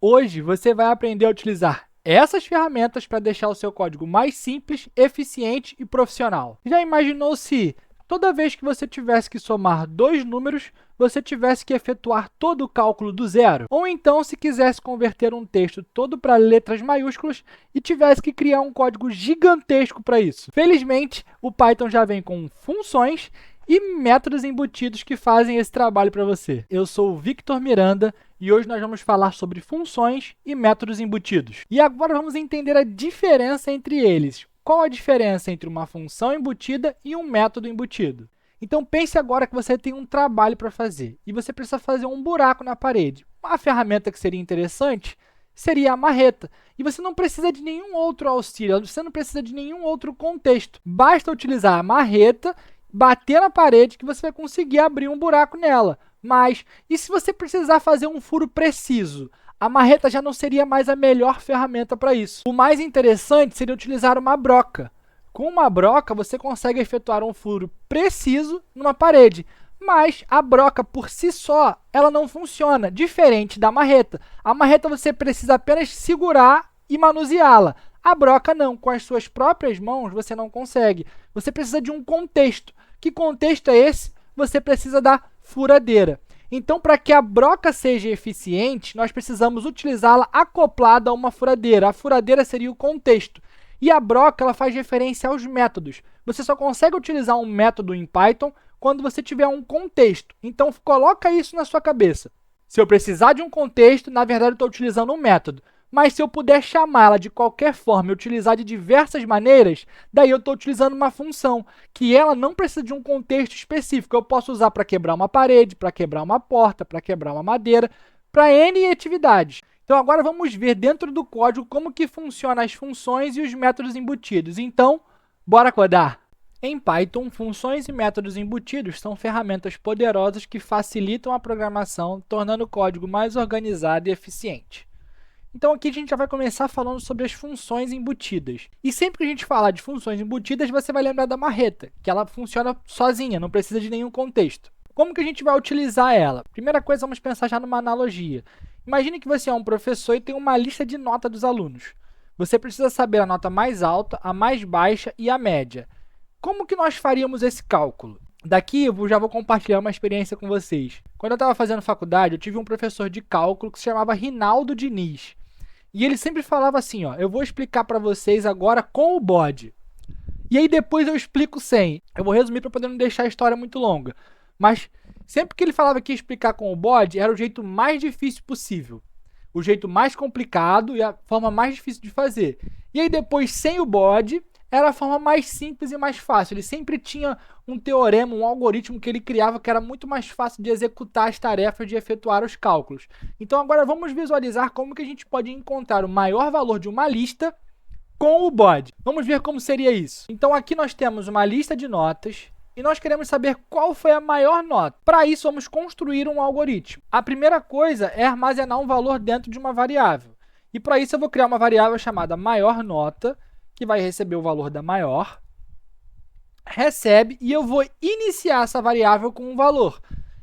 Hoje você vai aprender a utilizar essas ferramentas para deixar o seu código mais simples, eficiente e profissional. Já imaginou se toda vez que você tivesse que somar dois números, você tivesse que efetuar todo o cálculo do zero? Ou então, se quisesse converter um texto todo para letras maiúsculas e tivesse que criar um código gigantesco para isso? Felizmente, o Python já vem com funções e métodos embutidos que fazem esse trabalho para você. Eu sou o Victor Miranda e hoje nós vamos falar sobre funções e métodos embutidos. E agora vamos entender a diferença entre eles. Qual a diferença entre uma função embutida e um método embutido? Então pense agora que você tem um trabalho para fazer e você precisa fazer um buraco na parede. Uma ferramenta que seria interessante seria a marreta. E você não precisa de nenhum outro auxílio, você não precisa de nenhum outro contexto. Basta utilizar a marreta, bater na parede que você vai conseguir abrir um buraco nela. Mas, e se você precisar fazer um furo preciso? A marreta já não seria mais a melhor ferramenta para isso. O mais interessante seria utilizar uma broca. Com uma broca, você consegue efetuar um furo preciso numa parede. Mas a broca, por si só, ela não funciona, diferente da marreta. A marreta você precisa apenas segurar e manuseá-la. A broca não, com as suas próprias mãos você não consegue. Você precisa de um contexto. Que contexto é esse? Você precisa da furadeira. Então, para que a broca seja eficiente, nós precisamos utilizá-la acoplada a uma furadeira. A furadeira seria o contexto. E a broca ela faz referência aos métodos. Você só consegue utilizar um método em Python quando você tiver um contexto. Então, coloca isso na sua cabeça. Se eu precisar de um contexto, na verdade, eu estou utilizando um método. Mas se eu puder chamá-la de qualquer forma e utilizar de diversas maneiras, daí eu estou utilizando uma função, que ela não precisa de um contexto específico. Eu posso usar para quebrar uma parede, para quebrar uma porta, para quebrar uma madeira, para N atividades. Então, agora vamos ver dentro do código como que funcionam as funções e os métodos embutidos. Então, bora codar! Em Python, funções e métodos embutidos são ferramentas poderosas que facilitam a programação, tornando o código mais organizado e eficiente. Então, aqui a gente já vai começar falando sobre as funções embutidas. E sempre que a gente falar de funções embutidas, você vai lembrar da marreta, que ela funciona sozinha, não precisa de nenhum contexto. Como que a gente vai utilizar ela? Primeira coisa, vamos pensar já numa analogia. Imagine que você é um professor e tem uma lista de nota dos alunos. Você precisa saber a nota mais alta, a mais baixa e a média. Como que nós faríamos esse cálculo? Daqui eu já vou compartilhar uma experiência com vocês. Quando eu estava fazendo faculdade, eu tive um professor de cálculo que se chamava Rinaldo Diniz. E ele sempre falava assim, ó, eu vou explicar para vocês agora com o bode. E aí depois eu explico sem. Eu vou resumir para poder não deixar a história muito longa. Mas sempre que ele falava que ia explicar com o bode, era o jeito mais difícil possível. O jeito mais complicado e a forma mais difícil de fazer. E aí depois, sem o bode, era a forma mais simples e mais fácil. Ele sempre tinha um teorema, um algoritmo que ele criava que era muito mais fácil de executar as tarefas, de efetuar os cálculos. Então agora vamos visualizar como que a gente pode encontrar o maior valor de uma lista com o bode. Vamos ver como seria isso. Então aqui nós temos uma lista de notas e nós queremos saber qual foi a maior nota. Para isso, vamos construir um algoritmo. A primeira coisa é armazenar um valor dentro de uma variável. E para isso eu vou criar uma variável chamada maior nota, que vai receber o valor da maior, recebe, e eu vou iniciar essa variável com um valor.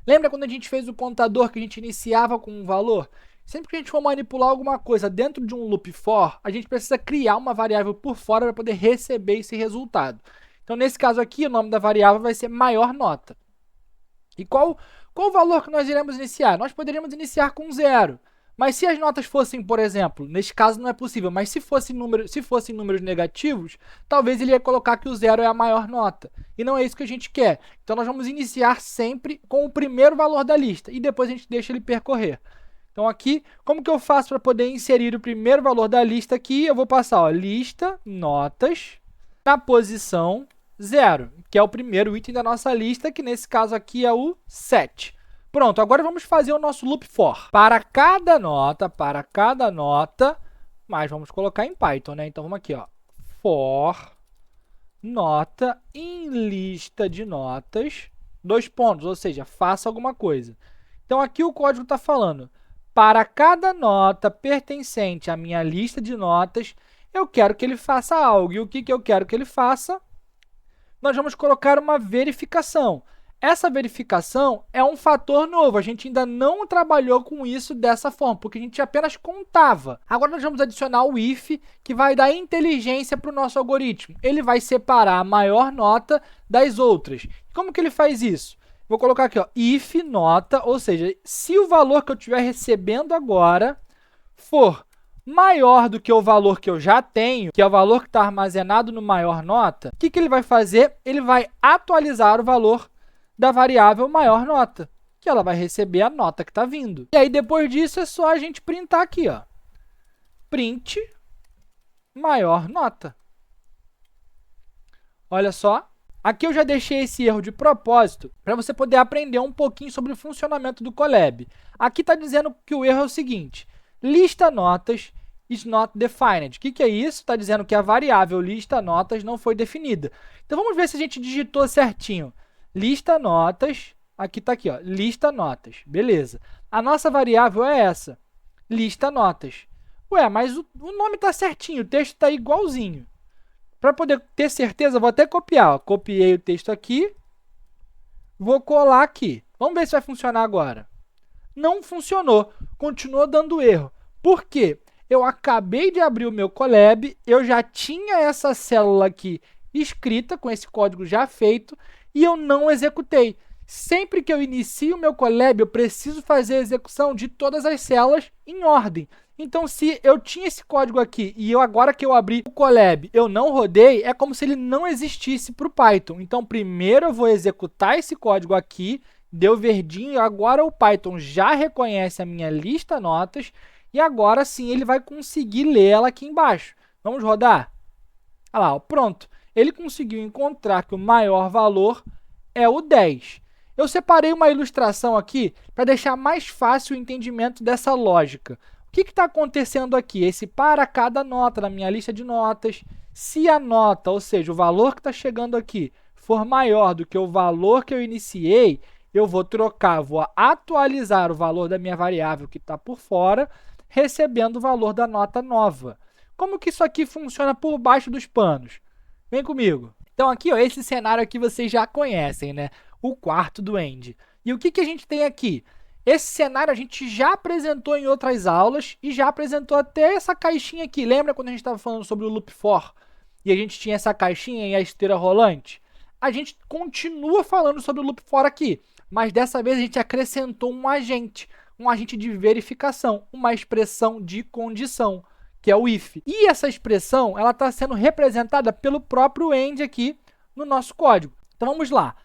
Lembra quando a gente fez o contador que a gente iniciava com um valor? Sempre que a gente for manipular alguma coisa dentro de um loop for, a gente precisa criar uma variável por fora para poder receber esse resultado. Então, nesse caso aqui, o nome da variável vai ser maior nota. E qual o valor que nós iremos iniciar? Nós poderíamos iniciar com 0. Mas se as notas fossem, por exemplo, neste caso não é possível, mas se fossem números negativos, talvez ele ia colocar que o 0 é a maior nota. E não é isso que a gente quer. Então, nós vamos iniciar sempre com o primeiro valor da lista e depois a gente deixa ele percorrer. Então, aqui, como que eu faço para poder inserir o primeiro valor da lista aqui? Eu vou passar, ó, lista, notas, na posição 0, que é o primeiro item da nossa lista, que nesse caso aqui é o 7. Pronto, agora vamos fazer o nosso loop for. Para cada nota, mas vamos colocar em Python, né? Então, vamos aqui, ó, for nota em lista de notas, 2 pontos, ou seja, faça alguma coisa. Então, aqui o código está falando, para cada nota pertencente à minha lista de notas, eu quero que ele faça algo. E o que eu quero que ele faça? Nós vamos colocar uma verificação. Essa verificação é um fator novo, a gente ainda não trabalhou com isso dessa forma, porque a gente apenas contava. Agora nós vamos adicionar o if, que vai dar inteligência para o nosso algoritmo. Ele vai separar a maior nota das outras. Como que ele faz isso? Vou colocar aqui, ó, if nota, ou seja, se o valor que eu estiver recebendo agora for maior do que o valor que eu já tenho, que é o valor que está armazenado no maior nota, o que ele vai fazer? Ele vai atualizar o valor da variável maior nota, que ela vai receber a nota que está vindo. E aí, depois disso, é só a gente printar aqui, ó, print maior nota. Olha só, aqui eu já deixei esse erro de propósito para você poder aprender um pouquinho sobre o funcionamento do Colab. Aqui está dizendo que o erro é o seguinte: lista notas is not defined. O que é isso? Está dizendo que a variável lista notas não foi definida. Então, vamos ver se a gente digitou certinho. Lista notas, aqui está aqui, ó, lista notas, beleza. A nossa variável é essa, lista notas. Ué, mas o nome está certinho, o texto está igualzinho. Para poder ter certeza, eu vou até copiar. Ó. Copiei o texto aqui, vou colar aqui. Vamos ver se vai funcionar agora. Não funcionou, continuou dando erro. Por quê? Eu acabei de abrir o meu Colab, eu já tinha essa célula aqui escrita, com esse código já feito, e eu não executei. Sempre que eu inicio o meu Colab, eu preciso fazer a execução de todas as células em ordem. Então, se eu tinha esse código aqui e agora que eu abri o Colab, eu não rodei, é como se ele não existisse para o Python. Então, primeiro eu vou executar esse código aqui, deu verdinho, agora o Python já reconhece a minha lista notas e agora sim ele vai conseguir ler ela aqui embaixo. Vamos rodar? Olha lá, ó, pronto. Ele conseguiu encontrar que o maior valor é o 10. Eu separei uma ilustração aqui para deixar mais fácil o entendimento dessa lógica. O que está acontecendo aqui? Esse para cada nota na minha lista de notas, se a nota, ou seja, o valor que está chegando aqui, for maior do que o valor que eu iniciei, eu vou trocar, vou atualizar o valor da minha variável que está por fora, recebendo o valor da nota nova. Como que isso aqui funciona por baixo dos panos? Vem comigo. Então, aqui, ó, esse cenário aqui vocês já conhecem, né? O quarto do AND. E o que a gente tem aqui? Esse cenário a gente já apresentou em outras aulas e já apresentou até essa caixinha aqui. Lembra quando a gente estava falando sobre o loop for? E a gente tinha essa caixinha e a esteira rolante? A gente continua falando sobre o loop for aqui, mas dessa vez a gente acrescentou um agente de verificação, uma expressão de condição, que é o if. E essa expressão ela está sendo representada pelo próprio AND aqui no nosso código. Então, vamos lá.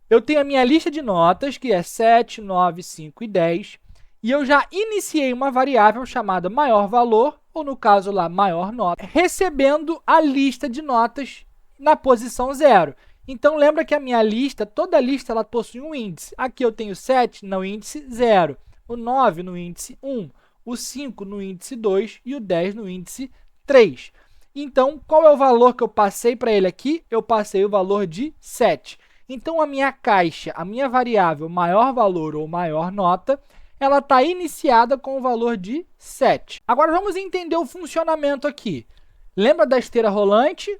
Eu tenho a minha lista de notas, que é 7, 9, 5 e 10, e eu já iniciei uma variável chamada maior valor, ou no caso lá, maior nota, recebendo a lista de notas na posição 0. Então, lembra que a minha lista, toda lista, ela possui um índice. Aqui eu tenho 7 no índice 0, o 9 no índice 1, o 5 no índice 2 e o 10 no índice 3. Então, qual é o valor que eu passei para ele aqui? Eu passei o valor de 7. Então, a minha caixa, a minha variável maior valor ou maior nota, ela está iniciada com o valor de 7. Agora, vamos entender o funcionamento aqui. Lembra da esteira rolante?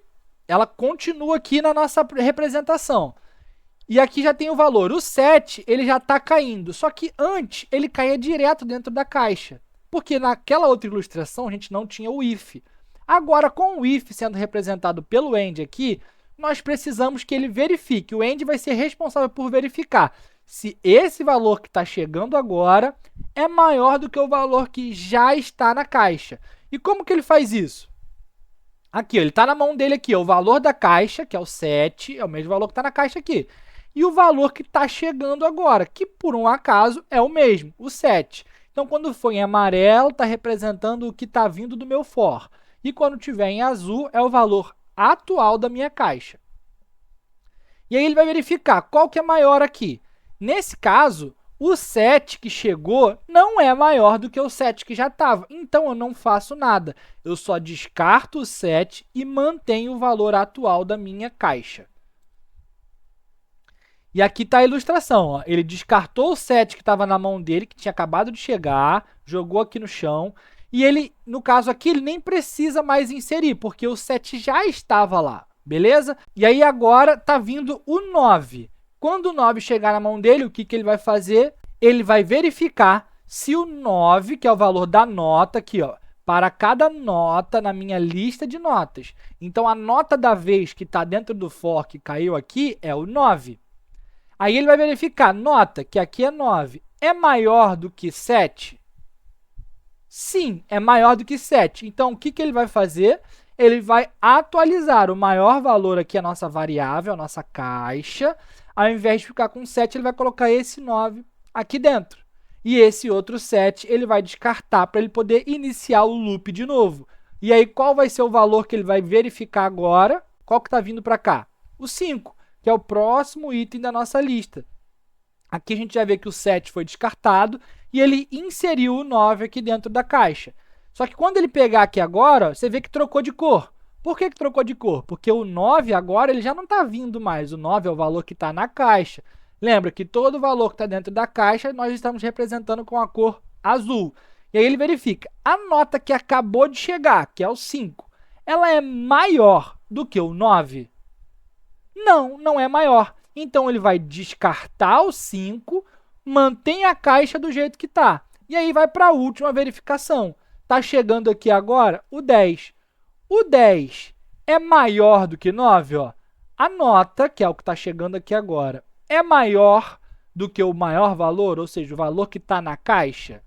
Ela continua aqui na nossa representação. E aqui já tem o valor. O 7, ele já está caindo. Só que antes, ele caía direto dentro da caixa. Porque naquela outra ilustração, a gente não tinha o if. Agora, com o if sendo representado pelo AND aqui, nós precisamos que ele verifique. O AND vai ser responsável por verificar se esse valor que está chegando agora é maior do que o valor que já está na caixa. E como que ele faz isso? Aqui, ó, ele está na mão dele aqui, ó, o valor da caixa, que é o 7, é o mesmo valor que está na caixa aqui. E o valor que está chegando agora, que por um acaso é o mesmo, o 7. Então, quando for em amarelo, está representando o que está vindo do meu for. E quando tiver em azul, é o valor atual da minha caixa. E aí ele vai verificar qual que é maior aqui. Nesse caso, o 7 que chegou não é maior do que o 7 que já estava. Então, eu não faço nada. Eu só descarto o 7 e mantenho o valor atual da minha caixa. E aqui está a ilustração. Ó. Ele descartou o 7 que estava na mão dele, que tinha acabado de chegar, jogou aqui no chão. E ele, no caso aqui, ele nem precisa mais inserir, porque o 7 já estava lá, beleza? E aí agora está vindo o 9. Quando o 9 chegar na mão dele, o que ele vai fazer? Ele vai verificar se o 9, que é o valor da nota aqui, ó, para cada nota na minha lista de notas. Então, a nota da vez que está dentro do for, que caiu aqui, é o 9. Aí ele vai verificar, nota, que aqui é 9, é maior do que 7? Sim, é maior do que 7. Então, o que ele vai fazer? Ele vai atualizar o maior valor aqui, a nossa variável, a nossa caixa. Ao invés de ficar com 7, ele vai colocar esse 9 aqui dentro. E esse outro 7 ele vai descartar para ele poder iniciar o loop de novo. E aí, qual vai ser o valor que ele vai verificar agora? Qual que está vindo para cá? O 5, que é o próximo item da nossa lista. Aqui a gente já vê que o 7 foi descartado e ele inseriu o 9 aqui dentro da caixa. Só que quando ele pegar aqui agora, você vê que trocou de cor. Por que trocou de cor? Porque o 9 agora ele já não está vindo mais. O 9 é o valor que está na caixa. Lembra que todo valor que está dentro da caixa, nós estamos representando com a cor azul. E aí ele verifica, a nota que acabou de chegar, que é o 5, ela é maior do que o 9? Não, não é maior. Então, ele vai descartar o 5, mantém a caixa do jeito que está. E aí vai para a última verificação. Está chegando aqui agora o 10. O 10 é maior do que 9? Ó. A nota, que é o que está chegando aqui agora, é maior do que o maior valor, ou seja, o valor que está na caixa?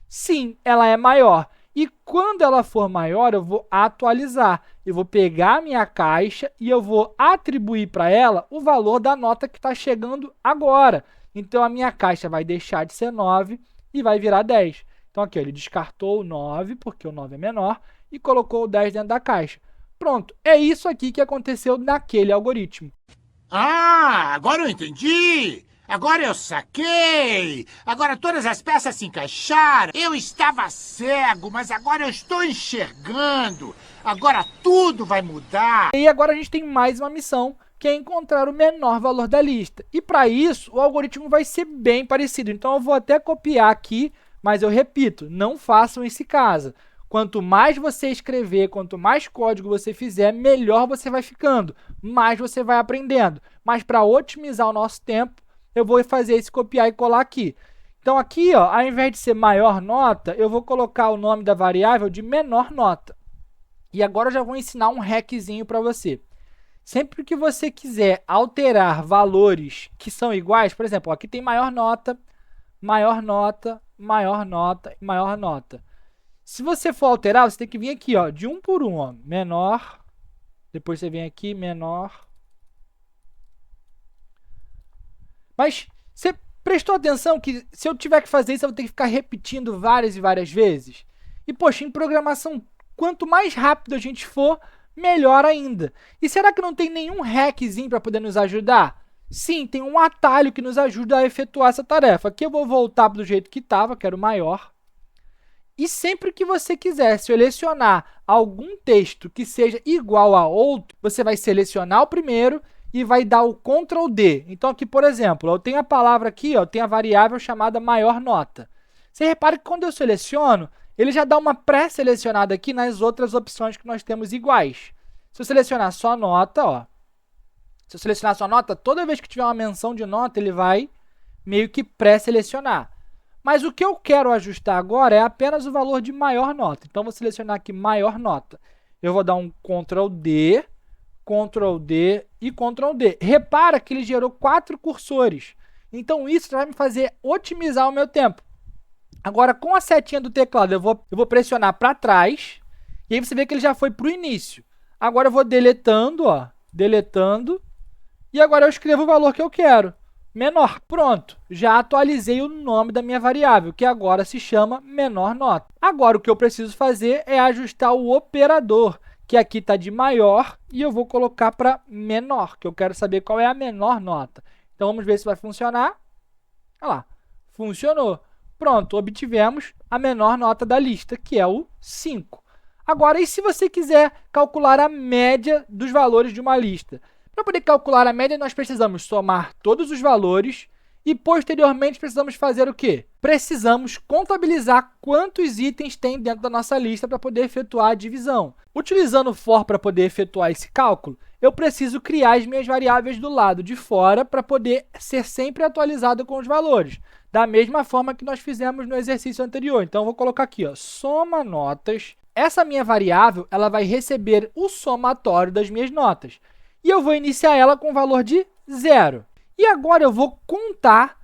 Sim, ela é maior. E quando ela for maior, eu vou atualizar. Eu vou pegar a minha caixa e eu vou atribuir para ela o valor da nota que está chegando agora. Então, a minha caixa vai deixar de ser 9 e vai virar 10. Então, aqui, ó, ele descartou o 9, porque o 9 é menor, e colocou o 10 dentro da caixa. Pronto, é isso aqui que aconteceu naquele algoritmo. Ah, agora eu entendi! Agora eu saquei! Agora todas as peças se encaixaram! Eu estava cego, mas agora eu estou enxergando! Agora tudo vai mudar! E agora a gente tem mais uma missão, que é encontrar o menor valor da lista. E para isso, o algoritmo vai ser bem parecido. Então, eu vou até copiar aqui, mas eu repito, não façam esse caso. Quanto mais você escrever, quanto mais código você fizer, melhor você vai ficando, mais você vai aprendendo. Mas para otimizar o nosso tempo, eu vou fazer esse copiar e colar aqui. Então, aqui, ó, ao invés de ser maior nota, eu vou colocar o nome da variável de menor nota. E agora eu já vou ensinar um hackzinho para você. Sempre que você quiser alterar valores que são iguais, por exemplo, ó, aqui tem maior nota, maior nota, maior nota e maior nota. Se você for alterar, você tem que vir aqui, ó, de um por um, ó, menor, depois você vem aqui, menor. Mas você prestou atenção que se eu tiver que fazer isso, eu vou ter que ficar repetindo várias e várias vezes? E, poxa, em programação, quanto mais rápido a gente for, melhor ainda. E será que não tem nenhum hackzinho para poder nos ajudar? Sim, tem um atalho que nos ajuda a efetuar essa tarefa. Aqui eu vou voltar do jeito que estava, que era o maior. E sempre que você quiser selecionar algum texto que seja igual a outro, você vai selecionar o primeiro e vai dar o Ctrl D. Então, aqui, por exemplo, eu tenho a palavra aqui, ó, eu tenho a variável chamada maior nota. Você repara que quando eu seleciono, ele já dá uma pré-selecionada aqui nas outras opções que nós temos iguais. Se eu selecionar só nota, ó, se eu selecionar só nota, toda vez que tiver uma menção de nota, ele vai meio que pré-selecionar. Mas o que eu quero ajustar agora é apenas o valor de maior nota. Então, vou selecionar aqui maior nota. Eu vou dar um Ctrl D, Ctrl D e Ctrl D. Repara que ele gerou 4 cursores. Então, isso vai me fazer otimizar o meu tempo. Agora, com a setinha do teclado, eu vou pressionar para trás. E aí, você vê que ele já foi para o início. Agora, eu vou deletando, ó, deletando. E agora, eu escrevo o valor que eu quero. Menor. Pronto, já atualizei o nome da minha variável, que agora se chama menor nota. Agora, o que eu preciso fazer é ajustar o operador, que aqui está de maior, e eu vou colocar para menor, que eu quero saber qual é a menor nota. Então, vamos ver se vai funcionar. Olha lá, funcionou. Pronto, obtivemos a menor nota da lista, que é o 5. Agora, e se você quiser calcular a média dos valores de uma lista? Para poder calcular a média, nós precisamos somar todos os valores e, posteriormente, precisamos fazer o quê? Precisamos contabilizar quantos itens tem dentro da nossa lista para poder efetuar a divisão. Utilizando o for para poder efetuar esse cálculo, eu preciso criar as minhas variáveis do lado de fora para poder ser sempre atualizado com os valores, da mesma forma que nós fizemos no exercício anterior. Então, eu vou colocar aqui, ó, soma notas. Essa minha variável ela vai receber o somatório das minhas notas. E eu vou iniciar ela com o valor de 0. E agora eu vou contar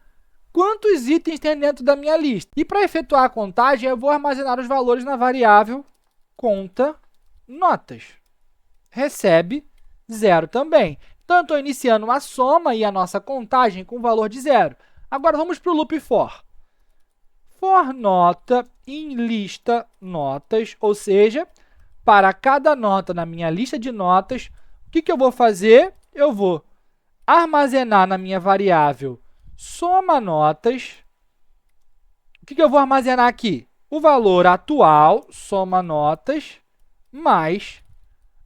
quantos itens tem dentro da minha lista. E para efetuar a contagem, eu vou armazenar os valores na variável conta notas. Recebe 0 também. Então, eu estou iniciando a soma e a nossa contagem com o valor de 0. Agora, vamos para o loop for. For nota em lista notas, ou seja, para cada nota na minha lista de notas, o que eu vou fazer? Eu vou armazenar na minha variável soma notas. O que eu vou armazenar aqui? O valor atual, soma notas, mais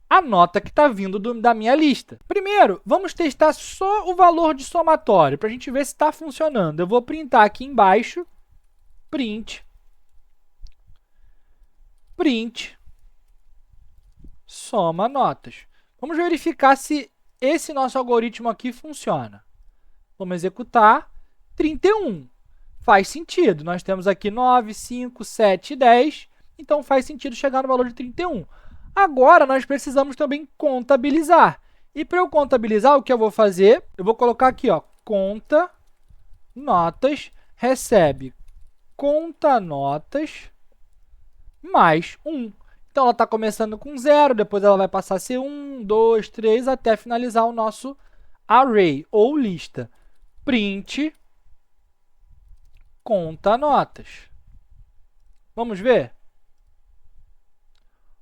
a nota que está vindo da minha lista. Primeiro, vamos testar só o valor de somatório, para a gente ver se está funcionando. Eu vou printar aqui embaixo, print, soma notas. Vamos verificar se esse nosso algoritmo aqui funciona. Vamos executar, 31. Faz sentido. Nós temos aqui 9, 5, 7 e 10, então faz sentido chegar no valor de 31. Agora, nós precisamos também contabilizar. E para eu contabilizar, o que eu vou fazer? Eu vou colocar aqui, ó, conta notas, recebe conta notas mais 1. Então, ela está começando com 0, depois ela vai passar a ser 1, 2, 3, até finalizar o nosso array, ou lista. Print conta notas. Vamos ver?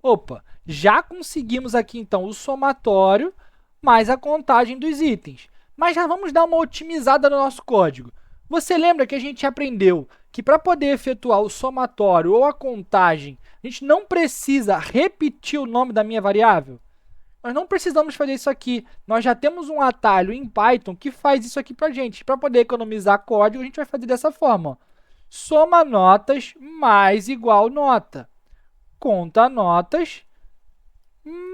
Opa, já conseguimos aqui, então, o somatório mais a contagem dos itens. Mas já vamos dar uma otimizada no nosso código. Você lembra que a gente aprendeu que para poder efetuar o somatório ou a contagem, a gente não precisa repetir o nome da minha variável? Nós não precisamos fazer isso aqui. Nós já temos um atalho em Python que faz isso aqui para a gente. Para poder economizar código, a gente vai fazer dessa forma. Ó. Soma notas mais igual nota. Conta notas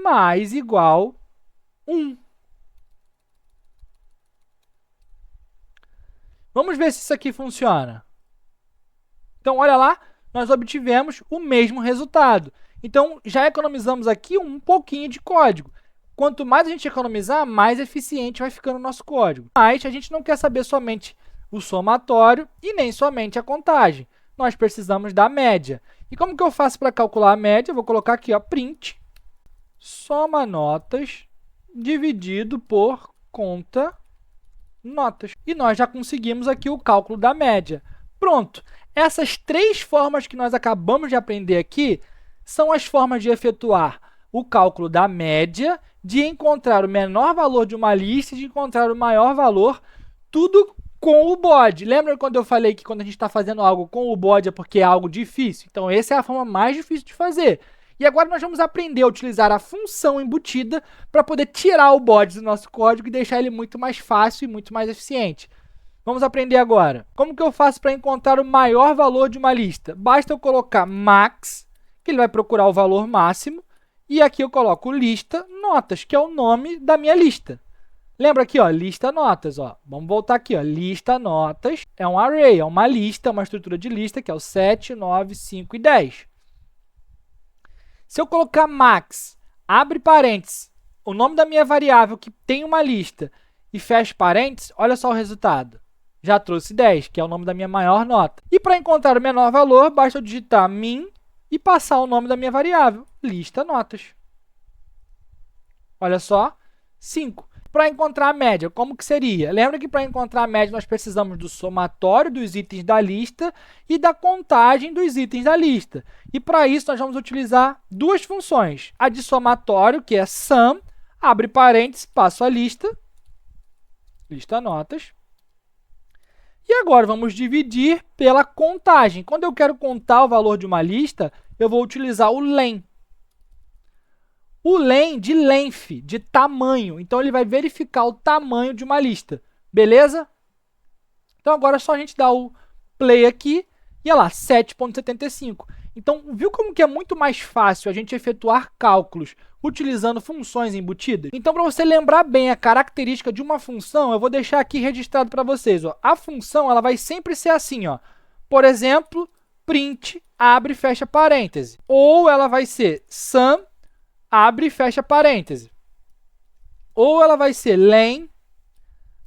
mais igual 1. Vamos ver se isso aqui funciona. Então, olha lá, nós obtivemos o mesmo resultado. Então, já economizamos aqui um pouquinho de código. Quanto mais a gente economizar, mais eficiente vai ficando o nosso código. Mas a gente não quer saber somente o somatório e nem somente a contagem. Nós precisamos da média. E como que eu faço para calcular a média? Eu vou colocar aqui, ó, print soma notas dividido por conta notas. E nós já conseguimos aqui o cálculo da média. Pronto! Essas três formas que nós acabamos de aprender aqui são as formas de efetuar o cálculo da média, de encontrar o menor valor de uma lista e de encontrar o maior valor, tudo com o bode. Lembra quando eu falei que quando a gente está fazendo algo com o bode é porque é algo difícil? Então, essa é a forma mais difícil de fazer. E agora nós vamos aprender a utilizar a função embutida para poder tirar o bode do nosso código e deixar ele muito mais fácil e muito mais eficiente. Vamos aprender agora. Como que eu faço para encontrar o maior valor de uma lista? Basta eu colocar max, que ele vai procurar o valor máximo, e aqui eu coloco lista notas, que é o nome da minha lista. Lembra aqui, ó, lista notas, ó. Vamos voltar aqui, ó, lista notas é um array, é uma lista, uma estrutura de lista, que é o 7, 9, 5 e 10. Se eu colocar max, abre parênteses, o nome da minha variável que tem uma lista e fecha parênteses, olha só o resultado. Já trouxe 10, que é o nome da minha maior nota. E para encontrar o menor valor, basta eu digitar min e passar o nome da minha variável, lista notas. Olha só, 5. Para encontrar a média, como que seria? Lembra que para encontrar a média nós precisamos do somatório dos itens da lista e da contagem dos itens da lista. E para isso nós vamos utilizar duas funções. A de somatório, que é sum, abre parênteses, passo a lista notas. E agora vamos dividir pela contagem. Quando eu quero contar o valor de uma lista, eu vou utilizar o len. O len de length, de tamanho. Então, ele vai verificar o tamanho de uma lista. Beleza? Então, agora é só a gente dar o play aqui. E olha lá, 7,75. Então, viu como que é muito mais fácil a gente efetuar cálculos utilizando funções embutidas? Então, para você lembrar bem a característica de uma função, eu vou deixar aqui registrado para vocês. Ó. A função ela vai sempre ser assim. Ó. Por exemplo, print, abre e fecha parêntese. Ou ela vai ser sum, abre e fecha parêntese. Ou ela vai ser len,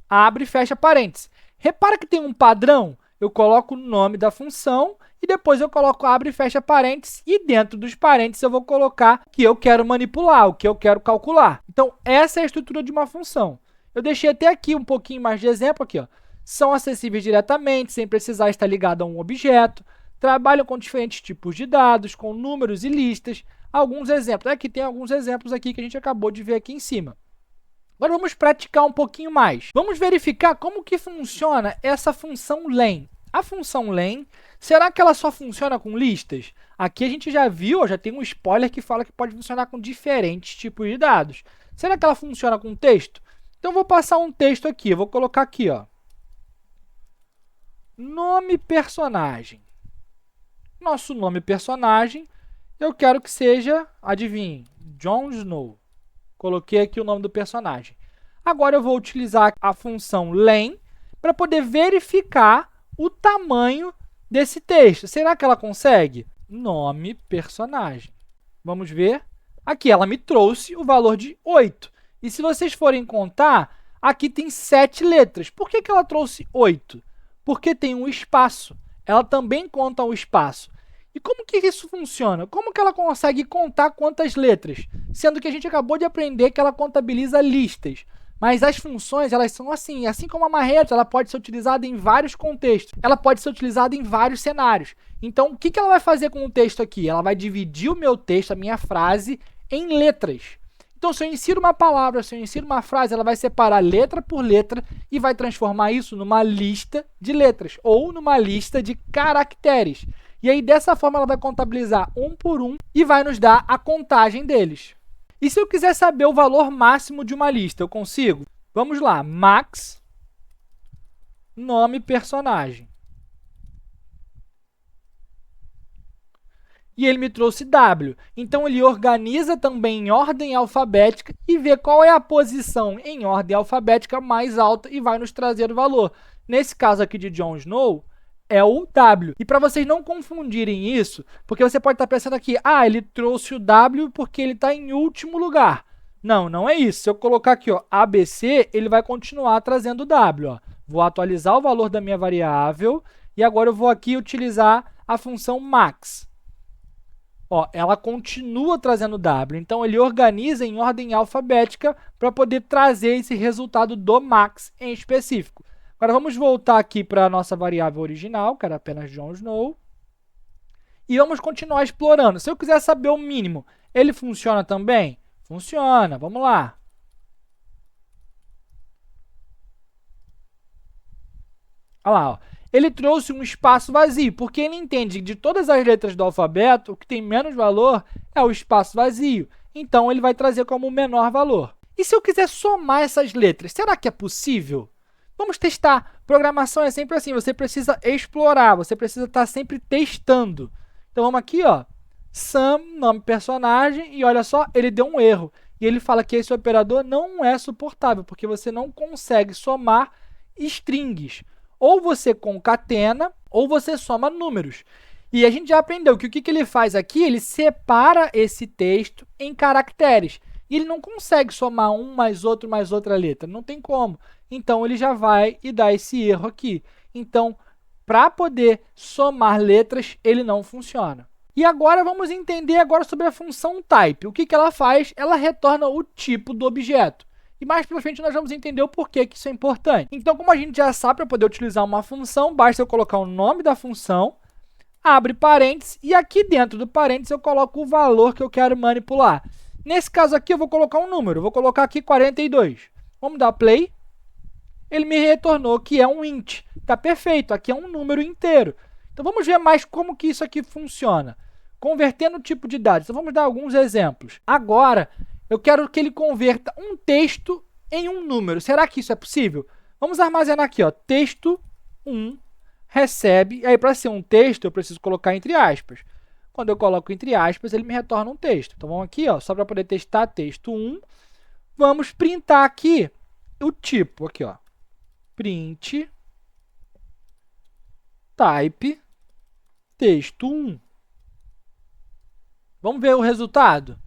abre e fecha parêntese. Repara que tem um padrão. Eu coloco o nome da função e depois eu coloco abre e fecha parênteses e dentro dos parênteses eu vou colocar o que eu quero manipular, o que eu quero calcular. Então, essa é a estrutura de uma função. Eu deixei até aqui um pouquinho mais de exemplo. Aqui, ó. São acessíveis diretamente, sem precisar estar ligado a um objeto. Trabalham com diferentes tipos de dados, com números e listas. Alguns exemplos. Aqui tem alguns exemplos aqui que a gente acabou de ver aqui em cima. Agora vamos praticar um pouquinho mais. Vamos verificar como que funciona essa função len. A função len, será que ela só funciona com listas? Aqui a gente já viu, já tem um spoiler que fala que pode funcionar com diferentes tipos de dados. Será que ela funciona com texto? Então, eu vou passar um texto aqui. Eu vou colocar aqui, ó, nome personagem. Nosso nome personagem, eu quero que seja, adivinhe, Jon Snow. Coloquei aqui o nome do personagem. Agora, eu vou utilizar a função len para poder verificar o tamanho desse texto. Será que ela consegue? Nome personagem. Vamos ver. Aqui, ela me trouxe o valor de 8. E se vocês forem contar, aqui tem 7 letras. Por que ela trouxe 8? Porque tem um espaço. Ela também conta o espaço. E como que isso funciona? Como que ela consegue contar quantas letras? Sendo que a gente acabou de aprender que ela contabiliza listas. Mas as funções, elas são assim como a marreta, ela pode ser utilizada em vários contextos. Ela pode ser utilizada em vários cenários. Então, o que ela vai fazer com o texto aqui? Ela vai dividir o meu texto, a minha frase, em letras. Então, se eu insiro uma palavra, se eu insiro uma frase, ela vai separar letra por letra e vai transformar isso numa lista de letras ou numa lista de caracteres. E aí, dessa forma, ela vai contabilizar um por um e vai nos dar a contagem deles. E se eu quiser saber o valor máximo de uma lista, eu consigo? Vamos lá, max, nome personagem. E ele me trouxe W. Então, ele organiza também em ordem alfabética e vê qual é a posição em ordem alfabética mais alta e vai nos trazer o valor. Nesse caso aqui de Jon Snow, é o W. E para vocês não confundirem isso, porque você pode estar pensando aqui, ele trouxe o W porque ele está em último lugar. Não, não é isso. Se eu colocar aqui, ó, ABC, ele vai continuar trazendo o W. Ó. Vou atualizar o valor da minha variável e agora eu vou aqui utilizar a função max. Ó, ela continua trazendo W, então ele organiza em ordem alfabética para poder trazer esse resultado do max em específico. Agora, vamos voltar aqui para a nossa variável original, que era apenas Jon Snow, e vamos continuar explorando. Se eu quiser saber o mínimo, ele funciona também? Funciona, vamos lá. Olha lá, ó. Ele trouxe um espaço vazio, porque ele entende que de todas as letras do alfabeto, o que tem menos valor é o espaço vazio. Então, ele vai trazer como o menor valor. E se eu quiser somar essas letras, será que é possível? Vamos testar. Programação é sempre assim, você precisa explorar, você precisa estar sempre testando. Então, vamos aqui, ó, sum, nome personagem, e olha só, ele deu um erro. E ele fala que esse operador não é suportável, porque você não consegue somar strings. Ou você concatena, ou você soma números. E a gente já aprendeu que o que ele faz aqui, ele separa esse texto em caracteres. E ele não consegue somar um mais outra letra, não tem como. Então, ele já vai e dá esse erro aqui. Então, para poder somar letras, ele não funciona. E agora, vamos entender agora sobre a função type. O que ela faz? Ela retorna o tipo do objeto. E mais para frente, nós vamos entender o porquê que isso é importante. Então, como a gente já sabe, para poder utilizar uma função, basta eu colocar o nome da função, abre parênteses, e aqui dentro do parênteses eu coloco o valor que eu quero manipular. Nesse caso aqui, eu vou colocar um número. Vou colocar aqui 42. Vamos dar play. Ele me retornou que é um int. Está perfeito, aqui é um número inteiro. Então, vamos ver mais como que isso aqui funciona. Convertendo o tipo de dados. Então, vamos dar alguns exemplos. Agora, eu quero que ele converta um texto em um número. Será que isso é possível? Vamos armazenar aqui, ó, texto 1 recebe. E aí, para ser um texto, eu preciso colocar entre aspas. Quando eu coloco entre aspas, ele me retorna um texto. Então, vamos aqui, ó, só para poder testar texto 1. Vamos printar aqui o tipo. Aqui, ó, print type texto 1. Vamos ver o resultado?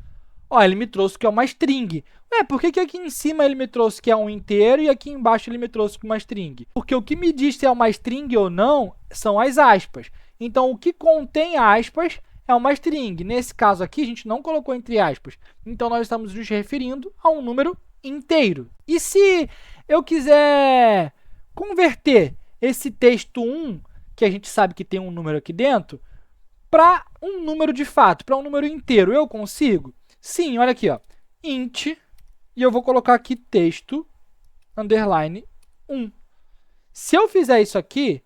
Ó, ele me trouxe que é uma string. Por que aqui em cima ele me trouxe que é um inteiro e aqui embaixo ele me trouxe que é uma string? Porque o que me diz se é uma string ou não são as aspas. Então, o que contém aspas é uma string. Nesse caso aqui, a gente não colocou entre aspas. Então, nós estamos nos referindo a um número inteiro. E se eu quiser converter esse texto 1, que a gente sabe que tem um número aqui dentro, para um número de fato, para um número inteiro, eu consigo? Sim, olha aqui, ó, int, e eu vou colocar aqui texto, underline 1. Se eu fizer isso aqui,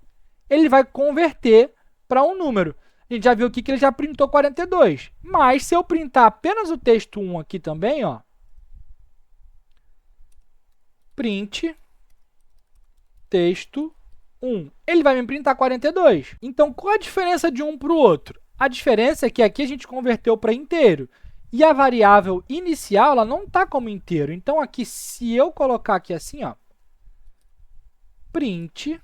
ele vai converter para um número. A gente já viu aqui que ele já printou 42. Mas se eu printar apenas o texto 1 aqui também, ó, print texto 1, ele vai me printar 42. Então, qual a diferença de um para o outro? A diferença é que aqui a gente converteu para inteiro. E a variável inicial ela não está como inteiro. Então, aqui, se eu colocar aqui assim, ó, print,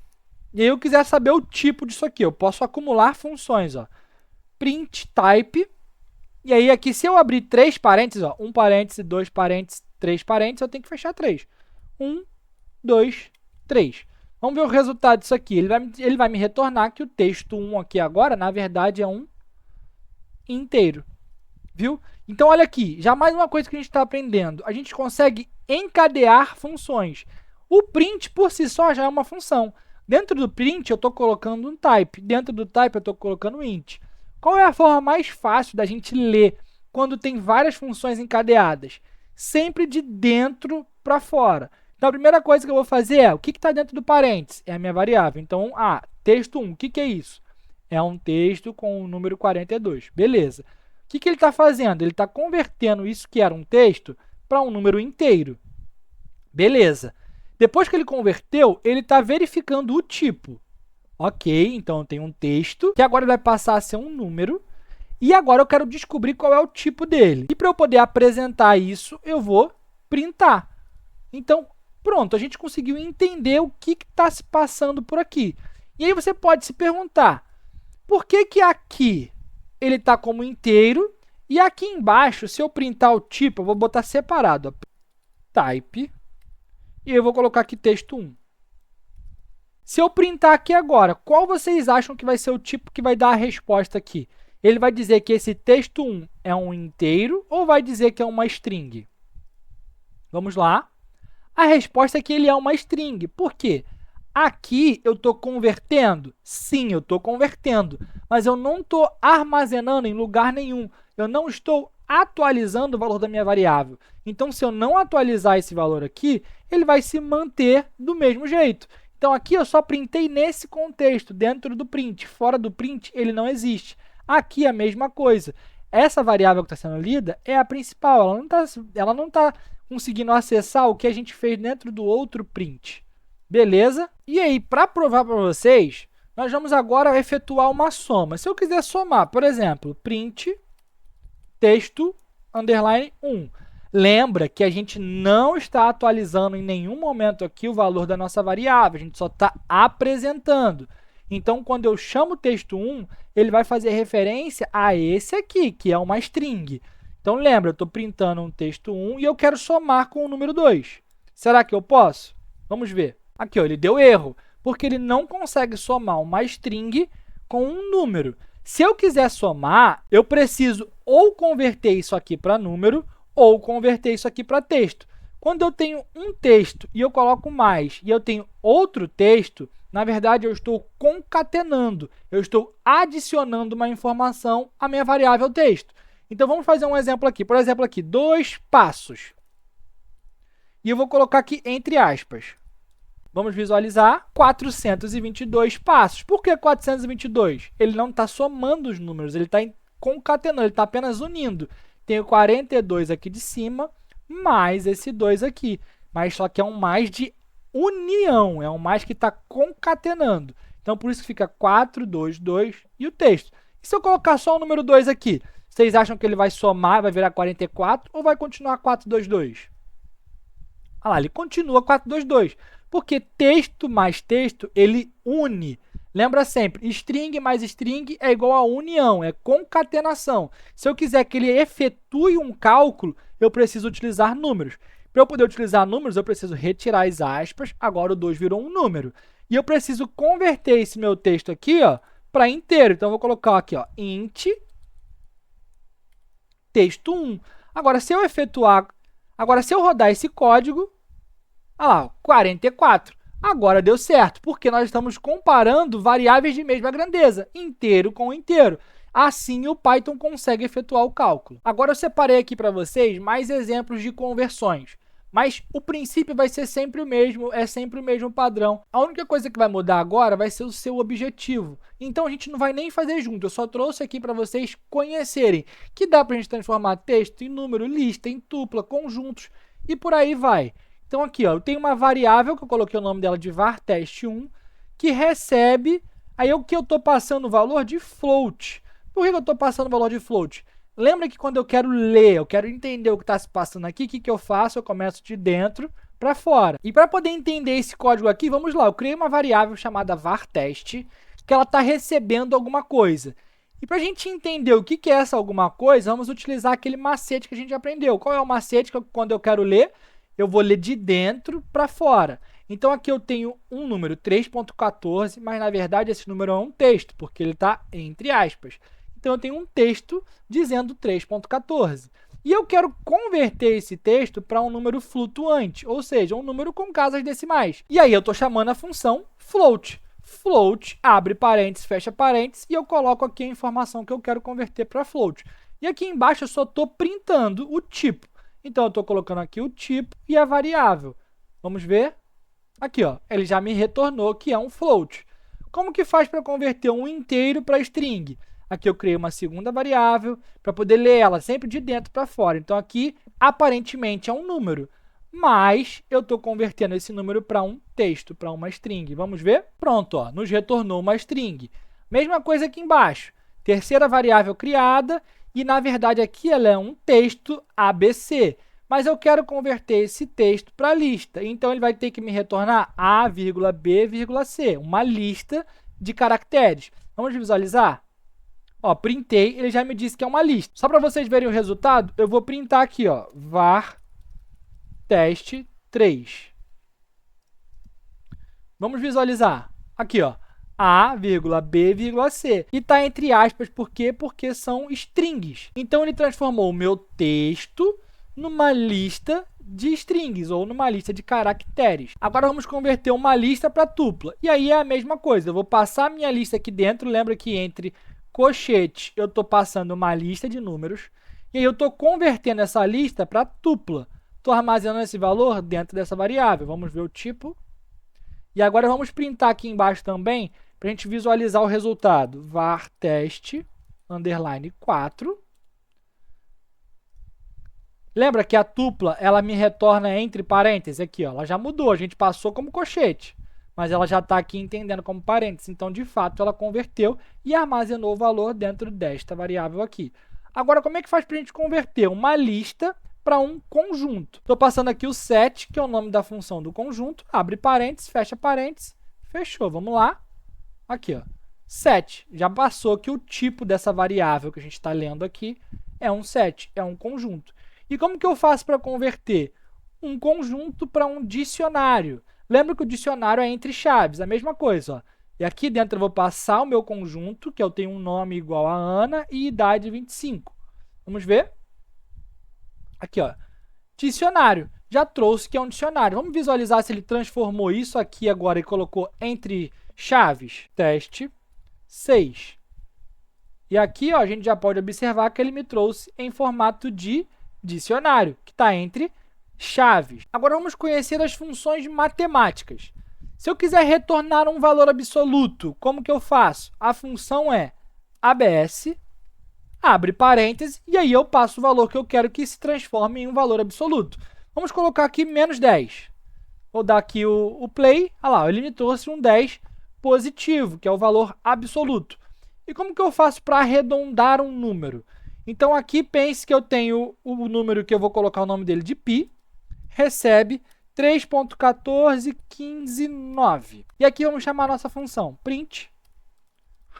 e aí eu quiser saber o tipo disso aqui, eu posso acumular funções, ó, print type, e aí aqui, se eu abrir 3 parênteses, ó, 1 parêntese, 2 parênteses, 3 parênteses, eu tenho que fechar 3. 1, 2, 3. Vamos ver o resultado disso aqui. Ele vai me retornar que o texto 1 aqui agora, na verdade, é um inteiro. Viu? Então, olha aqui, já mais uma coisa que a gente está aprendendo. A gente consegue encadear funções. O print, por si só, já é uma função. Dentro do print, eu estou colocando um type. Dentro do type, eu estou colocando um int. Qual é a forma mais fácil da gente ler quando tem várias funções encadeadas? Sempre de dentro para fora. Então, a primeira coisa que eu vou fazer é, o que está dentro do parênteses? É a minha variável. Então, texto 1, o que é isso? É um texto com o número 42. Beleza. O que ele está fazendo? Ele está convertendo isso que era um texto para um número inteiro. Beleza. Depois que ele converteu, ele está verificando o tipo. Ok, então eu tenho um texto, que agora vai passar a ser um número, e agora eu quero descobrir qual é o tipo dele. E para eu poder apresentar isso, eu vou printar. Então, pronto, a gente conseguiu entender o que está se passando por aqui. E aí você pode se perguntar, por que aqui ele está como inteiro, e aqui embaixo, se eu printar o tipo, eu vou botar separado, ó, type, e eu vou colocar aqui texto 1. Se eu printar aqui agora, qual vocês acham que vai ser o tipo que vai dar a resposta aqui? Ele vai dizer que esse texto 1 é um inteiro ou vai dizer que é uma string? Vamos lá. A resposta é que ele é uma string. Por quê? Aqui eu estou convertendo? Sim, eu estou convertendo, mas eu não estou armazenando em lugar nenhum. Eu não estou atualizando o valor da minha variável. Então, se eu não atualizar esse valor aqui, ele vai se manter do mesmo jeito. Então, aqui eu só printei nesse contexto, dentro do print. Fora do print, ele não existe. Aqui a mesma coisa. Essa variável que está sendo lida é a principal. Ela não está conseguindo acessar o que a gente fez dentro do outro print. Beleza? E aí, para provar para vocês, nós vamos agora efetuar uma soma. Se eu quiser somar, por exemplo, print texto underline 1. Lembra que a gente não está atualizando em nenhum momento aqui o valor da nossa variável, a gente só está apresentando. Então, quando eu chamo o texto 1, ele vai fazer referência a esse aqui, que é uma string. Então, lembra, eu estou printando um texto 1 e eu quero somar com o número 2. Será que eu posso? Vamos ver. Aqui, ó, ele deu erro, porque ele não consegue somar uma string com um número. Se eu quiser somar, eu preciso ou converter isso aqui para número ou converter isso aqui para texto. Quando eu tenho um texto e eu coloco mais e eu tenho outro texto, na verdade, eu estou concatenando, eu estou adicionando uma informação à minha variável texto. Então, vamos fazer um exemplo aqui. Por exemplo, aqui, 2 passos. E eu vou colocar aqui entre aspas. Vamos visualizar 422 passos. Por que 422? Ele não está somando os números, ele está concatenando, ele está apenas unindo. Tenho 42 aqui de cima, mais esse 2 aqui. Mas só que é um mais de união, é um mais que está concatenando. Então, por isso que fica 4, 2, 2 e o texto. E se eu colocar só o número 2 aqui, vocês acham que ele vai somar, vai virar 44 ou vai continuar 422? Olha lá, ele continua 422, porque texto mais texto, ele une. Lembra sempre, string mais string é igual a união, é concatenação. Se eu quiser que ele efetue um cálculo, eu preciso utilizar números. Para eu poder utilizar números, eu preciso retirar as aspas, agora o 2 virou um número. E eu preciso converter esse meu texto aqui para inteiro. Então, eu vou colocar aqui int texto 1. Agora, se eu rodar esse código, olha lá, 44. Agora deu certo, porque nós estamos comparando variáveis de mesma grandeza, inteiro com inteiro. Assim, o Python consegue efetuar o cálculo. Agora, eu separei aqui para vocês mais exemplos de conversões. Mas o princípio vai ser sempre o mesmo, é sempre o mesmo padrão. A única coisa que vai mudar agora vai ser o seu objetivo. Então, a gente não vai nem fazer junto, eu só trouxe aqui para vocês conhecerem que dá para a gente transformar texto em número, lista, em tupla, conjuntos e por aí vai. Então, aqui, eu tenho uma variável, que eu coloquei o nome dela de varTest1, que recebe, aí o que eu estou passando o valor de float. Por que eu estou passando o valor de float? Lembra que quando eu quero ler, eu quero entender o que está se passando aqui, o que eu faço? Eu começo de dentro para fora. E para poder entender esse código aqui, vamos lá, eu criei uma variável chamada varTest, que ela está recebendo alguma coisa. E para a gente entender o que é essa alguma coisa, vamos utilizar aquele macete que a gente aprendeu. Qual é o macete? Que quando eu quero ler, eu vou ler de dentro para fora. Então, aqui eu tenho um número 3.14, mas na verdade esse número é um texto, porque ele está entre aspas. Então, eu tenho um texto dizendo 3.14. E eu quero converter esse texto para um número flutuante, ou seja, um número com casas decimais. E aí eu estou chamando a função float. Float, abre parênteses, fecha parênteses, e eu coloco aqui a informação que eu quero converter para float. E aqui embaixo eu só estou printando o tipo. Então, eu estou colocando aqui o tipo e a variável. Vamos ver? Aqui, ele já me retornou que é um float. Como que faz para converter um inteiro para string? Aqui eu criei uma segunda variável para poder ler ela sempre de dentro para fora. Então, aqui, aparentemente, é um número. Mas eu estou convertendo esse número para um texto, para uma string. Vamos ver? Pronto, nos retornou uma string. Mesma coisa aqui embaixo. Terceira variável criada. E, na verdade, aqui ela é um texto ABC. Mas eu quero converter esse texto para lista. Então, ele vai ter que me retornar A, B, C. Uma lista de caracteres. Vamos visualizar? Printei, ele já me disse que é uma lista. Só para vocês verem o resultado, eu vou printar aqui, var test3. Vamos visualizar. Aqui, A, B, C. E está entre aspas, por quê? Porque são strings. Então, ele transformou o meu texto numa lista de strings, ou numa lista de caracteres. Agora, vamos converter uma lista para tupla. E aí é a mesma coisa. Eu vou passar a minha lista aqui dentro. Lembra que entre colchetes eu estou passando uma lista de números. E aí eu estou convertendo essa lista para tupla. Estou armazenando esse valor dentro dessa variável. Vamos ver o tipo. E agora vamos printar aqui embaixo também, para a gente visualizar o resultado. var test, underline 4. Lembra que a tupla, ela me retorna entre parênteses? Aqui, ela já mudou, a gente passou como colchete, mas ela já está aqui entendendo como parênteses. Então, de fato, ela converteu e armazenou o valor dentro desta variável aqui. Agora, como é que faz para a gente converter uma lista para um conjunto? Estou passando aqui o set, que é o nome da função do conjunto. Abre parênteses, fecha parênteses, fechou. Vamos lá. Aqui, set. Já passou que o tipo dessa variável que a gente está lendo aqui é um set, é um conjunto. E como que eu faço para converter um conjunto para um dicionário? Lembra que o dicionário é entre chaves, a mesma coisa. E aqui dentro eu vou passar o meu conjunto, que eu tenho um nome igual a Ana e idade 25. Vamos ver? Aqui, dicionário. Já trouxe que é um dicionário. Vamos visualizar se ele transformou isso aqui agora e colocou entre chaves. Teste 6. E aqui, a gente já pode observar que ele me trouxe em formato de dicionário, que está entre chaves. Agora, vamos conhecer as funções matemáticas. Se eu quiser retornar um valor absoluto, como que eu faço? A função é ABS, abre parênteses, e aí eu passo o valor que eu quero que se transforme em um valor absoluto. Vamos colocar aqui menos 10. Vou dar aqui o play. Olha lá, ele me trouxe um 10 positivo, que é o valor absoluto. E como que eu faço para arredondar um número? Então aqui pense que eu tenho o número que eu vou colocar o nome dele de π, recebe 3.14159. E aqui vamos chamar a nossa função print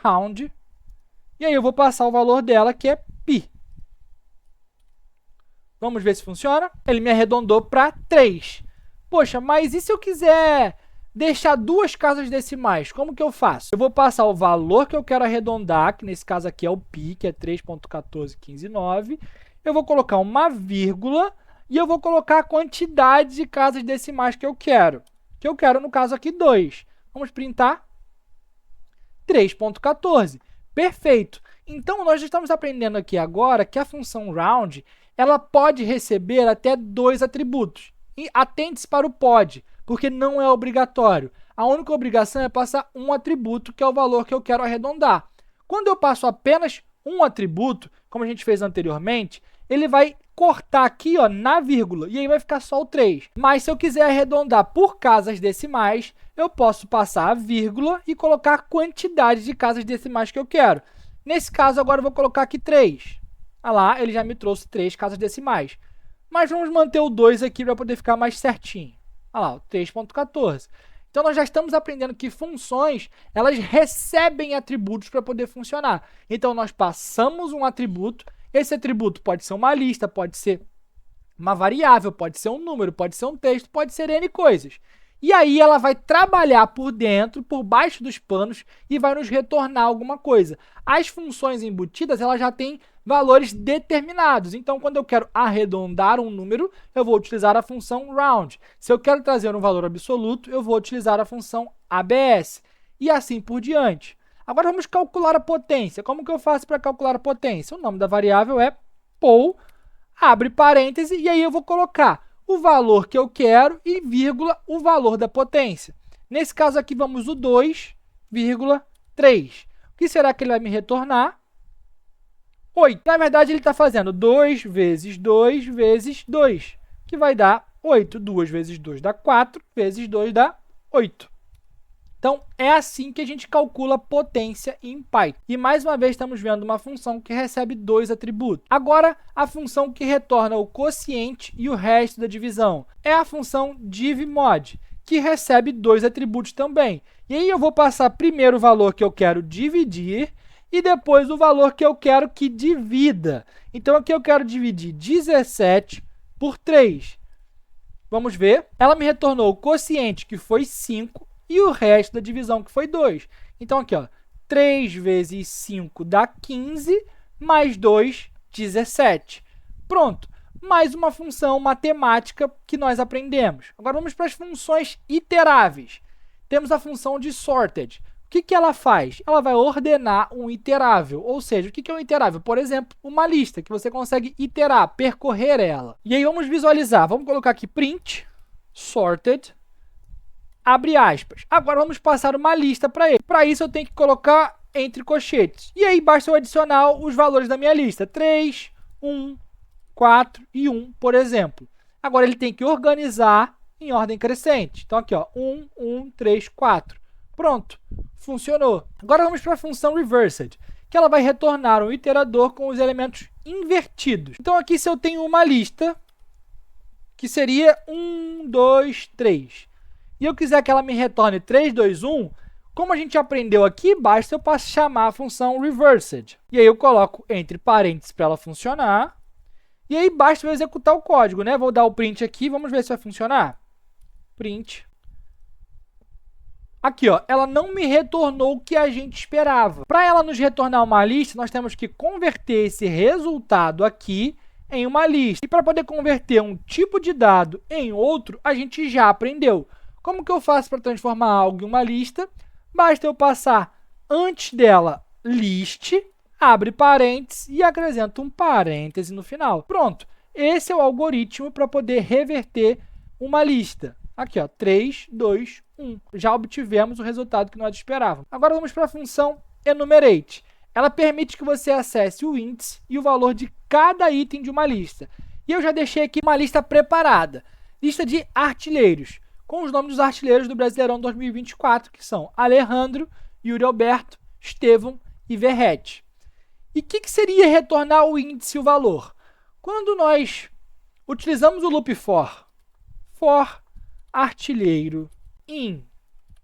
round, e aí eu vou passar o valor dela, que é π. Vamos ver se funciona. Ele me arredondou para 3. Poxa, mas e se eu quiser deixar duas casas decimais? Como que eu faço? Eu vou passar o valor que eu quero arredondar, que nesse caso aqui é o π, que é 3.14159. Eu vou colocar uma vírgula e eu vou colocar a quantidade de casas decimais que eu quero. Que eu quero, no caso aqui, 2. Vamos printar 3.14. Perfeito. Então, nós estamos aprendendo aqui agora que a função round ela pode receber até 2 atributos. E atente-se para o pode, porque não é obrigatório. A única obrigação é passar um atributo, que é o valor que eu quero arredondar. Quando eu passo apenas um atributo, como a gente fez anteriormente, ele vai cortar aqui, ó, na vírgula, e aí vai ficar só o 3. Mas se eu quiser arredondar por casas decimais, eu posso passar a vírgula e colocar a quantidade de casas decimais que eu quero. Nesse caso, agora eu vou colocar aqui 3. Olha lá, ele já me trouxe 3 casas decimais. Mas vamos manter o 2 aqui para poder ficar mais certinho. Olha lá, 3.14. Então, nós já estamos aprendendo que funções, elas recebem atributos para poder funcionar. Então, nós passamos um atributo. Esse atributo pode ser uma lista, pode ser uma variável, pode ser um número, pode ser um texto, pode ser N coisas. E aí, ela vai trabalhar por dentro, por baixo dos panos, e vai nos retornar alguma coisa. As funções embutidas, elas já têm valores determinados. Então, quando eu quero arredondar um número, eu vou utilizar a função round. Se eu quero trazer um valor absoluto, eu vou utilizar a função ABS. E assim por diante. Agora, vamos calcular a potência. Como que eu faço para calcular a potência? O nome da variável é poll, abre parêntese, e aí eu vou colocar o valor que eu quero e vírgula o valor da potência. Nesse caso aqui, vamos o 2,3. O que será que ele vai me retornar? 8. Na verdade, ele está fazendo 2 vezes 2 vezes 2, que vai dar 8. 2 vezes 2 dá 4, vezes 2 dá 8. Então, é assim que a gente calcula potência em Python. E, mais uma vez, estamos vendo uma função que recebe 2 atributos. Agora, a função que retorna o quociente e o resto da divisão é a função divmod, que recebe 2 atributos também. E aí, eu vou passar primeiro o valor que eu quero dividir e depois o valor que eu quero que divida. Então, aqui eu quero dividir 17 por 3. Vamos ver. Ela me retornou o quociente, que foi 5, e o resto da divisão, que foi 2. Então, aqui, ó, 3 vezes 5 dá 15, mais 2, 17. Pronto. Mais uma função matemática que nós aprendemos. Agora, vamos para as funções iteráveis. Temos a função de sorted. O que ela faz? Ela vai ordenar um iterável. Ou seja, o que é um iterável? Por exemplo, uma lista, que você consegue iterar, percorrer ela. E aí, vamos visualizar. Vamos colocar aqui print sorted, abre aspas. Agora, vamos passar uma lista para ele. Para isso, eu tenho que colocar entre colchetes. E aí, basta eu adicionar os valores da minha lista. 3, 1, 4 e 1, por exemplo. Agora, ele tem que organizar em ordem crescente. Então, aqui, ó, 1, 1, 3, 4. Pronto, funcionou. Agora, vamos para a função reversed, que ela vai retornar um iterador com os elementos invertidos. Então, aqui, se eu tenho uma lista, que seria 1, 2, 3, e eu quiser que ela me retorne 3, 2, 1, como a gente aprendeu aqui, basta eu chamar a função reversed. E aí eu coloco entre parênteses para ela funcionar. E aí basta eu executar o código, né? Vou dar o print aqui, vamos ver se vai funcionar. Print. Aqui, ó, ela não me retornou o que a gente esperava. Para ela nos retornar uma lista, nós temos que converter esse resultado aqui em uma lista. E para poder converter um tipo de dado em outro, a gente já aprendeu. Como que eu faço para transformar algo em uma lista? Basta eu passar antes dela list, abre parênteses e acrescento um parêntese no final. Pronto, esse é o algoritmo para poder reverter uma lista. Aqui, ó, 3, 2, 1. Já obtivemos o resultado que nós esperávamos. Agora vamos para a função enumerate. Ela permite que você acesse o índice e o valor de cada item de uma lista. E eu já deixei aqui uma lista preparada. Lista de artilheiros, com os nomes dos artilheiros do Brasileirão 2024, que são Alejandro, Yuri Alberto, Estevão e VRET. E o que seria retornar o índice e o valor? Quando nós utilizamos o loop for artilheiro in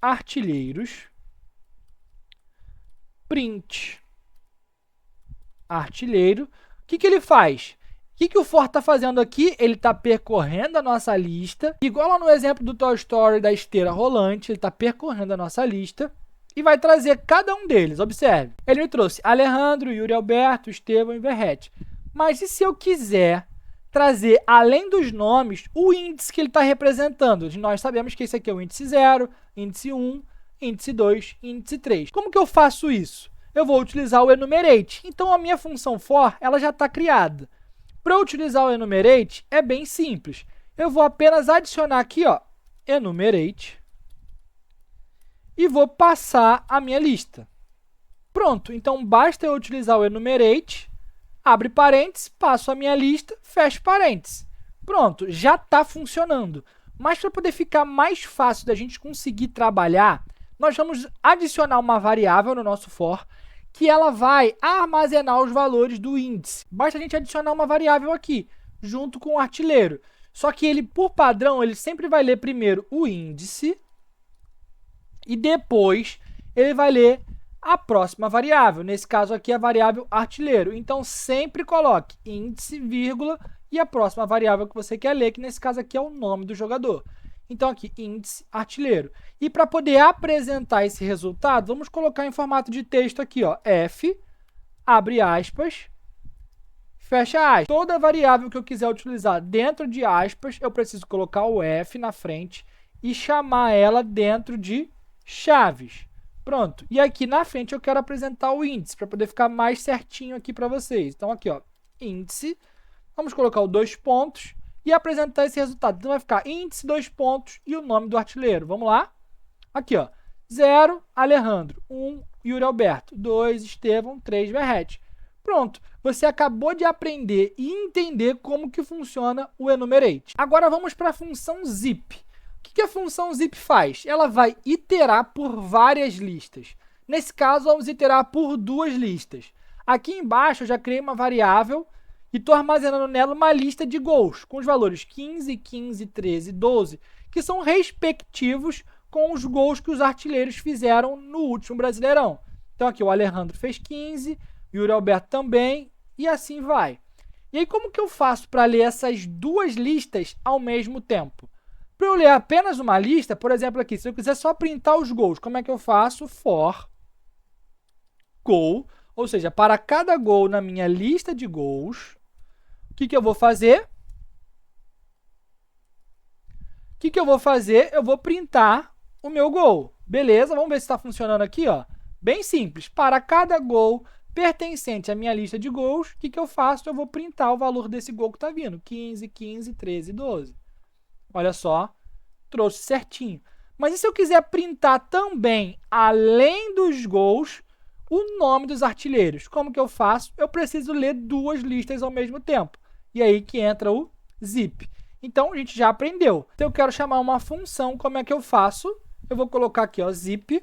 artilheiros, print artilheiro, o que ele faz? O que o for está fazendo aqui? Ele está percorrendo a nossa lista, igual lá no exemplo do Toy Story da esteira rolante, ele está percorrendo a nossa lista e vai trazer cada um deles. Observe, ele me trouxe Alejandro, Yuri Alberto, Estevão e Verrete. Mas e se eu quiser trazer, além dos nomes, o índice que ele está representando? Nós sabemos que esse aqui é o índice 0, índice 1, índice 2, índice 3. Como que eu faço isso? Eu vou utilizar o enumerate. Então, a minha função for, ela já está criada. Para eu utilizar o enumerate, é bem simples. Eu vou apenas adicionar aqui, ó, enumerate, e vou passar a minha lista. Pronto, então basta eu utilizar o enumerate, abre parênteses, passo a minha lista, fecho parênteses. Pronto, já está funcionando. Mas para poder ficar mais fácil da gente conseguir trabalhar, nós vamos adicionar uma variável no nosso for, que ela vai armazenar os valores do índice. Basta a gente adicionar uma variável aqui, junto com o artilheiro. Só que ele, por padrão, ele sempre vai ler primeiro o índice e depois ele vai ler a próxima variável. Nesse caso aqui, a variável artilheiro. Então, sempre coloque índice, vírgula, e a próxima variável que você quer ler, que nesse caso aqui é o nome do jogador. Então, aqui, índice artilheiro. E para poder apresentar esse resultado, vamos colocar em formato de texto aqui, ó, f, abre aspas, fecha aspas. Toda variável que eu quiser utilizar dentro de aspas, eu preciso colocar o f na frente e chamar ela dentro de chaves. Pronto. E aqui na frente eu quero apresentar o índice, para poder ficar mais certinho aqui para vocês. Então, aqui, ó, índice, vamos colocar o 2 pontos, e apresentar esse resultado. Então, vai ficar índice, 2 pontos e o nome do artilheiro. Vamos lá? Aqui, ó, 0, Alejandro, 1, Yuri Alberto, 2, Estevão, 3, Verrete. Pronto, você acabou de aprender e entender como que funciona o enumerate. Agora, vamos para a função zip. O que a função zip faz? Ela vai iterar por várias listas. Nesse caso, vamos iterar por 2 listas. Aqui embaixo, eu já criei uma variável e estou armazenando nela uma lista de gols, com os valores 15, 15, 13, 12, que são respectivos com os gols que os artilheiros fizeram no último Brasileirão. Então, aqui o Alejandro fez 15, o Yuri Alberto também, e assim vai. E aí, como que eu faço para ler essas 2 listas ao mesmo tempo? Para eu ler apenas uma lista, por exemplo, aqui, se eu quiser só printar os gols, como é que eu faço? For goal, ou seja, para cada gol na minha lista de gols, o que eu vou fazer? Eu vou printar o meu gol. Beleza, vamos ver se está funcionando aqui, ó. Bem simples. Para cada gol pertencente à minha lista de gols, o que eu faço? Eu vou printar o valor desse gol que está vindo. 15, 15, 13, 12. Olha só, trouxe certinho. Mas e se eu quiser printar também, além dos gols, o nome dos artilheiros? Como que eu faço? Eu preciso ler 2 listas ao mesmo tempo. E aí que entra o zip. Então, a gente já aprendeu. Se eu quero chamar uma função, como é que eu faço? Eu vou colocar aqui, ó, zip,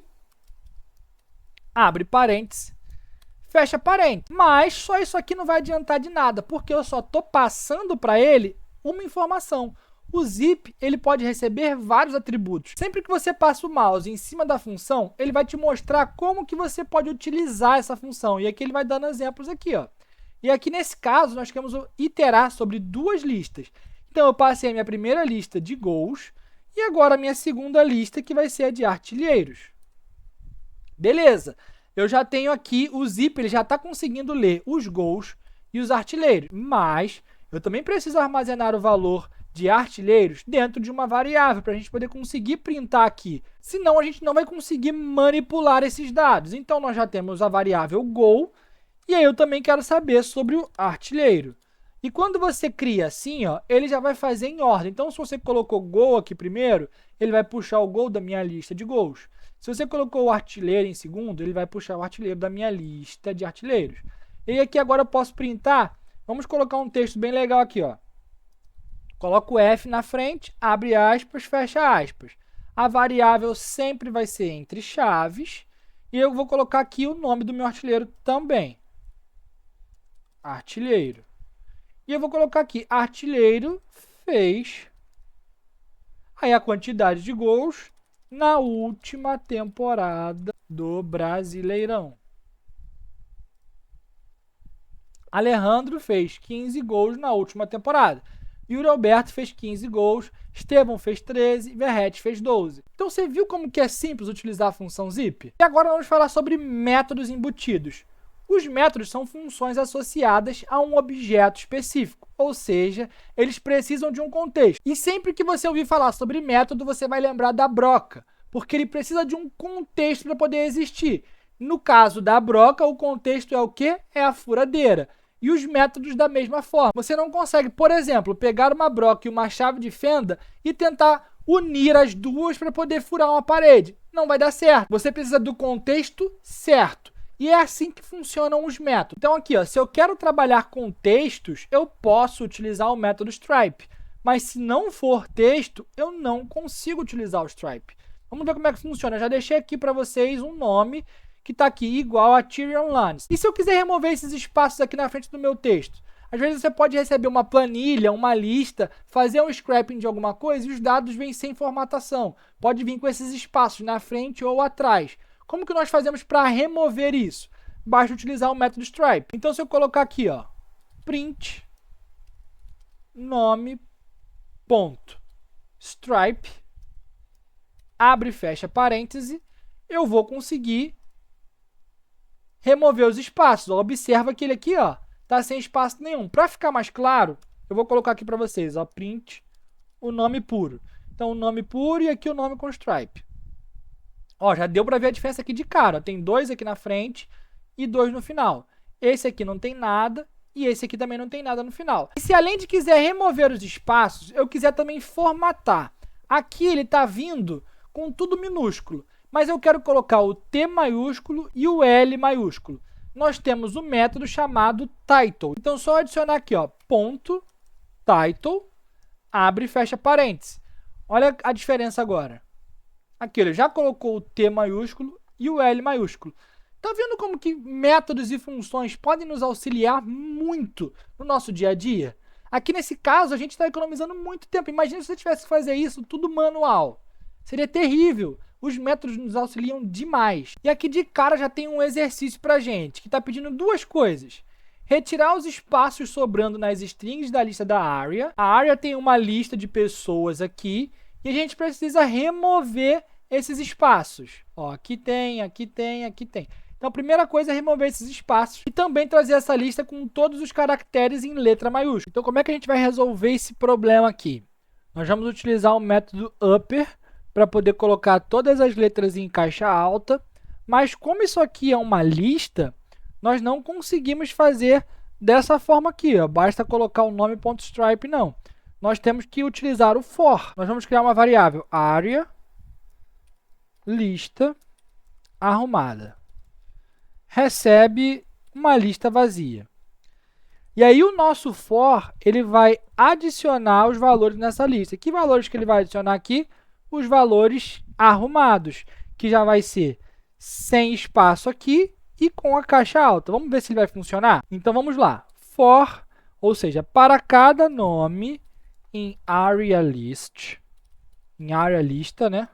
abre parênteses, fecha parênteses. Mas só isso aqui não vai adiantar de nada, porque eu só estou passando para ele uma informação. O zip, ele pode receber vários atributos. Sempre que você passa o mouse em cima da função, ele vai te mostrar como que você pode utilizar essa função. E aqui ele vai dando exemplos aqui, ó. E aqui nesse caso, nós queremos iterar sobre 2 listas. Então, eu passei a minha primeira lista de gols e agora a minha segunda lista, que vai ser a de artilheiros. Beleza, eu já tenho aqui o zip, ele já está conseguindo ler os gols e os artilheiros, mas eu também preciso armazenar o valor de artilheiros dentro de uma variável para a gente poder conseguir printar aqui. Senão, a gente não vai conseguir manipular esses dados. Então, nós já temos a variável gol e aí eu também quero saber sobre o artilheiro. E quando você cria assim, ó, ele já vai fazer em ordem. Então, se você colocou gol aqui primeiro, ele vai puxar o gol da minha lista de gols. Se você colocou o artilheiro em segundo, ele vai puxar o artilheiro da minha lista de artilheiros. E aqui agora eu posso printar. Vamos colocar um texto bem legal aqui, ó. Coloco o F na frente, abre aspas, fecha aspas. A variável sempre vai ser entre chaves. E eu vou colocar aqui o nome do meu artilheiro também. Artilheiro. E eu vou colocar aqui, artilheiro fez aí a quantidade de gols na última temporada do Brasileirão. Alejandro fez 15 gols na última temporada. Yuri Alberto fez 15 gols, Estevão fez 13 e Verratti fez 12. Então você viu como que é simples utilizar a função zip? E agora vamos falar sobre métodos embutidos. Os métodos são funções associadas a um objeto específico, ou seja, eles precisam de um contexto. E sempre que você ouvir falar sobre método, você vai lembrar da broca, porque ele precisa de um contexto para poder existir. No caso da broca, o contexto é o quê? É a furadeira. E os métodos da mesma forma. Você não consegue, por exemplo, pegar uma broca e uma chave de fenda e tentar unir as duas para poder furar uma parede. Não vai dar certo. Você precisa do contexto certo. E é assim que funcionam os métodos. Então aqui, ó, se eu quero trabalhar com textos, eu posso utilizar o método stripe. Mas se não for texto, eu não consigo utilizar o stripe. Vamos ver como é que funciona. Eu já deixei aqui para vocês um nome que está aqui igual a Tyrion Lannister. E se eu quiser remover esses espaços aqui na frente do meu texto? Às vezes você pode receber uma planilha, uma lista, fazer um scrapping de alguma coisa e os dados vêm sem formatação. Pode vir com esses espaços na frente ou atrás. Como que nós fazemos para remover isso? Basta utilizar o método stripe. Então, se eu colocar aqui, ó, print nome ponto stripe, abre e fecha parêntese, eu vou conseguir remover os espaços. Ó, observa que ele aqui, ó, tá sem espaço nenhum. Para ficar mais claro, eu vou colocar aqui para vocês, ó, print o nome puro. Então, o nome puro e aqui o nome com stripe. Ó, já deu para ver a diferença aqui de cara. Tem 2 aqui na frente e 2 no final. Esse aqui não tem nada e esse aqui também não tem nada no final. E se além de quiser remover os espaços, eu quiser também formatar. Aqui ele está vindo com tudo minúsculo, mas eu quero colocar o T maiúsculo e o L maiúsculo. Nós temos um método chamado title. Então, só adicionar aqui, ó, ponto title, abre e fecha parênteses. Olha a diferença agora. Aqui ele já colocou o T maiúsculo e o L maiúsculo. Tá vendo como que métodos e funções podem nos auxiliar muito no nosso dia a dia? Aqui nesse caso a gente está economizando muito tempo. Imagina se você tivesse que fazer isso tudo manual. Seria terrível. Os métodos nos auxiliam demais. E aqui de cara já tem um exercício pra gente, que está pedindo duas coisas. Retirar os espaços sobrando nas strings da lista da área. A área tem uma lista de pessoas aqui. E a gente precisa remover esses espaços. Ó, aqui tem, aqui tem, aqui tem. Então, a primeira coisa é remover esses espaços e também trazer essa lista com todos os caracteres em letra maiúscula. Então, como é que a gente vai resolver esse problema aqui? Nós vamos utilizar o método upper para poder colocar todas as letras em caixa alta, mas como isso aqui é uma lista, nós não conseguimos fazer dessa forma aqui. Ó. Basta colocar o nome.stripe, não. Nós temos que utilizar o for. Nós vamos criar uma variável área lista arrumada. Recebe uma lista vazia. E aí o nosso for, ele vai adicionar os valores nessa lista. Que valores que ele vai adicionar aqui? Os valores arrumados, que já vai ser sem espaço aqui e com a caixa alta. Vamos ver se ele vai funcionar? Então vamos lá. For, ou seja, para cada nome em area list, em área lista, né?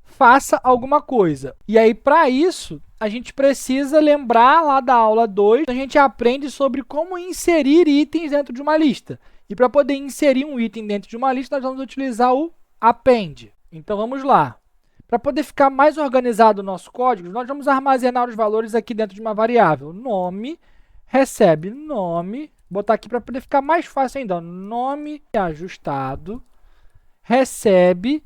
Faça alguma coisa. E aí, para isso, a gente precisa lembrar lá da aula 2, a gente aprende sobre como inserir itens dentro de uma lista. E para poder inserir um item dentro de uma lista, nós vamos utilizar o append. Então, vamos lá. Para poder ficar mais organizado o nosso código, nós vamos armazenar os valores aqui dentro de uma variável. Nome, recebe nome, botar aqui para poder ficar mais fácil ainda. Nome ajustado, recebe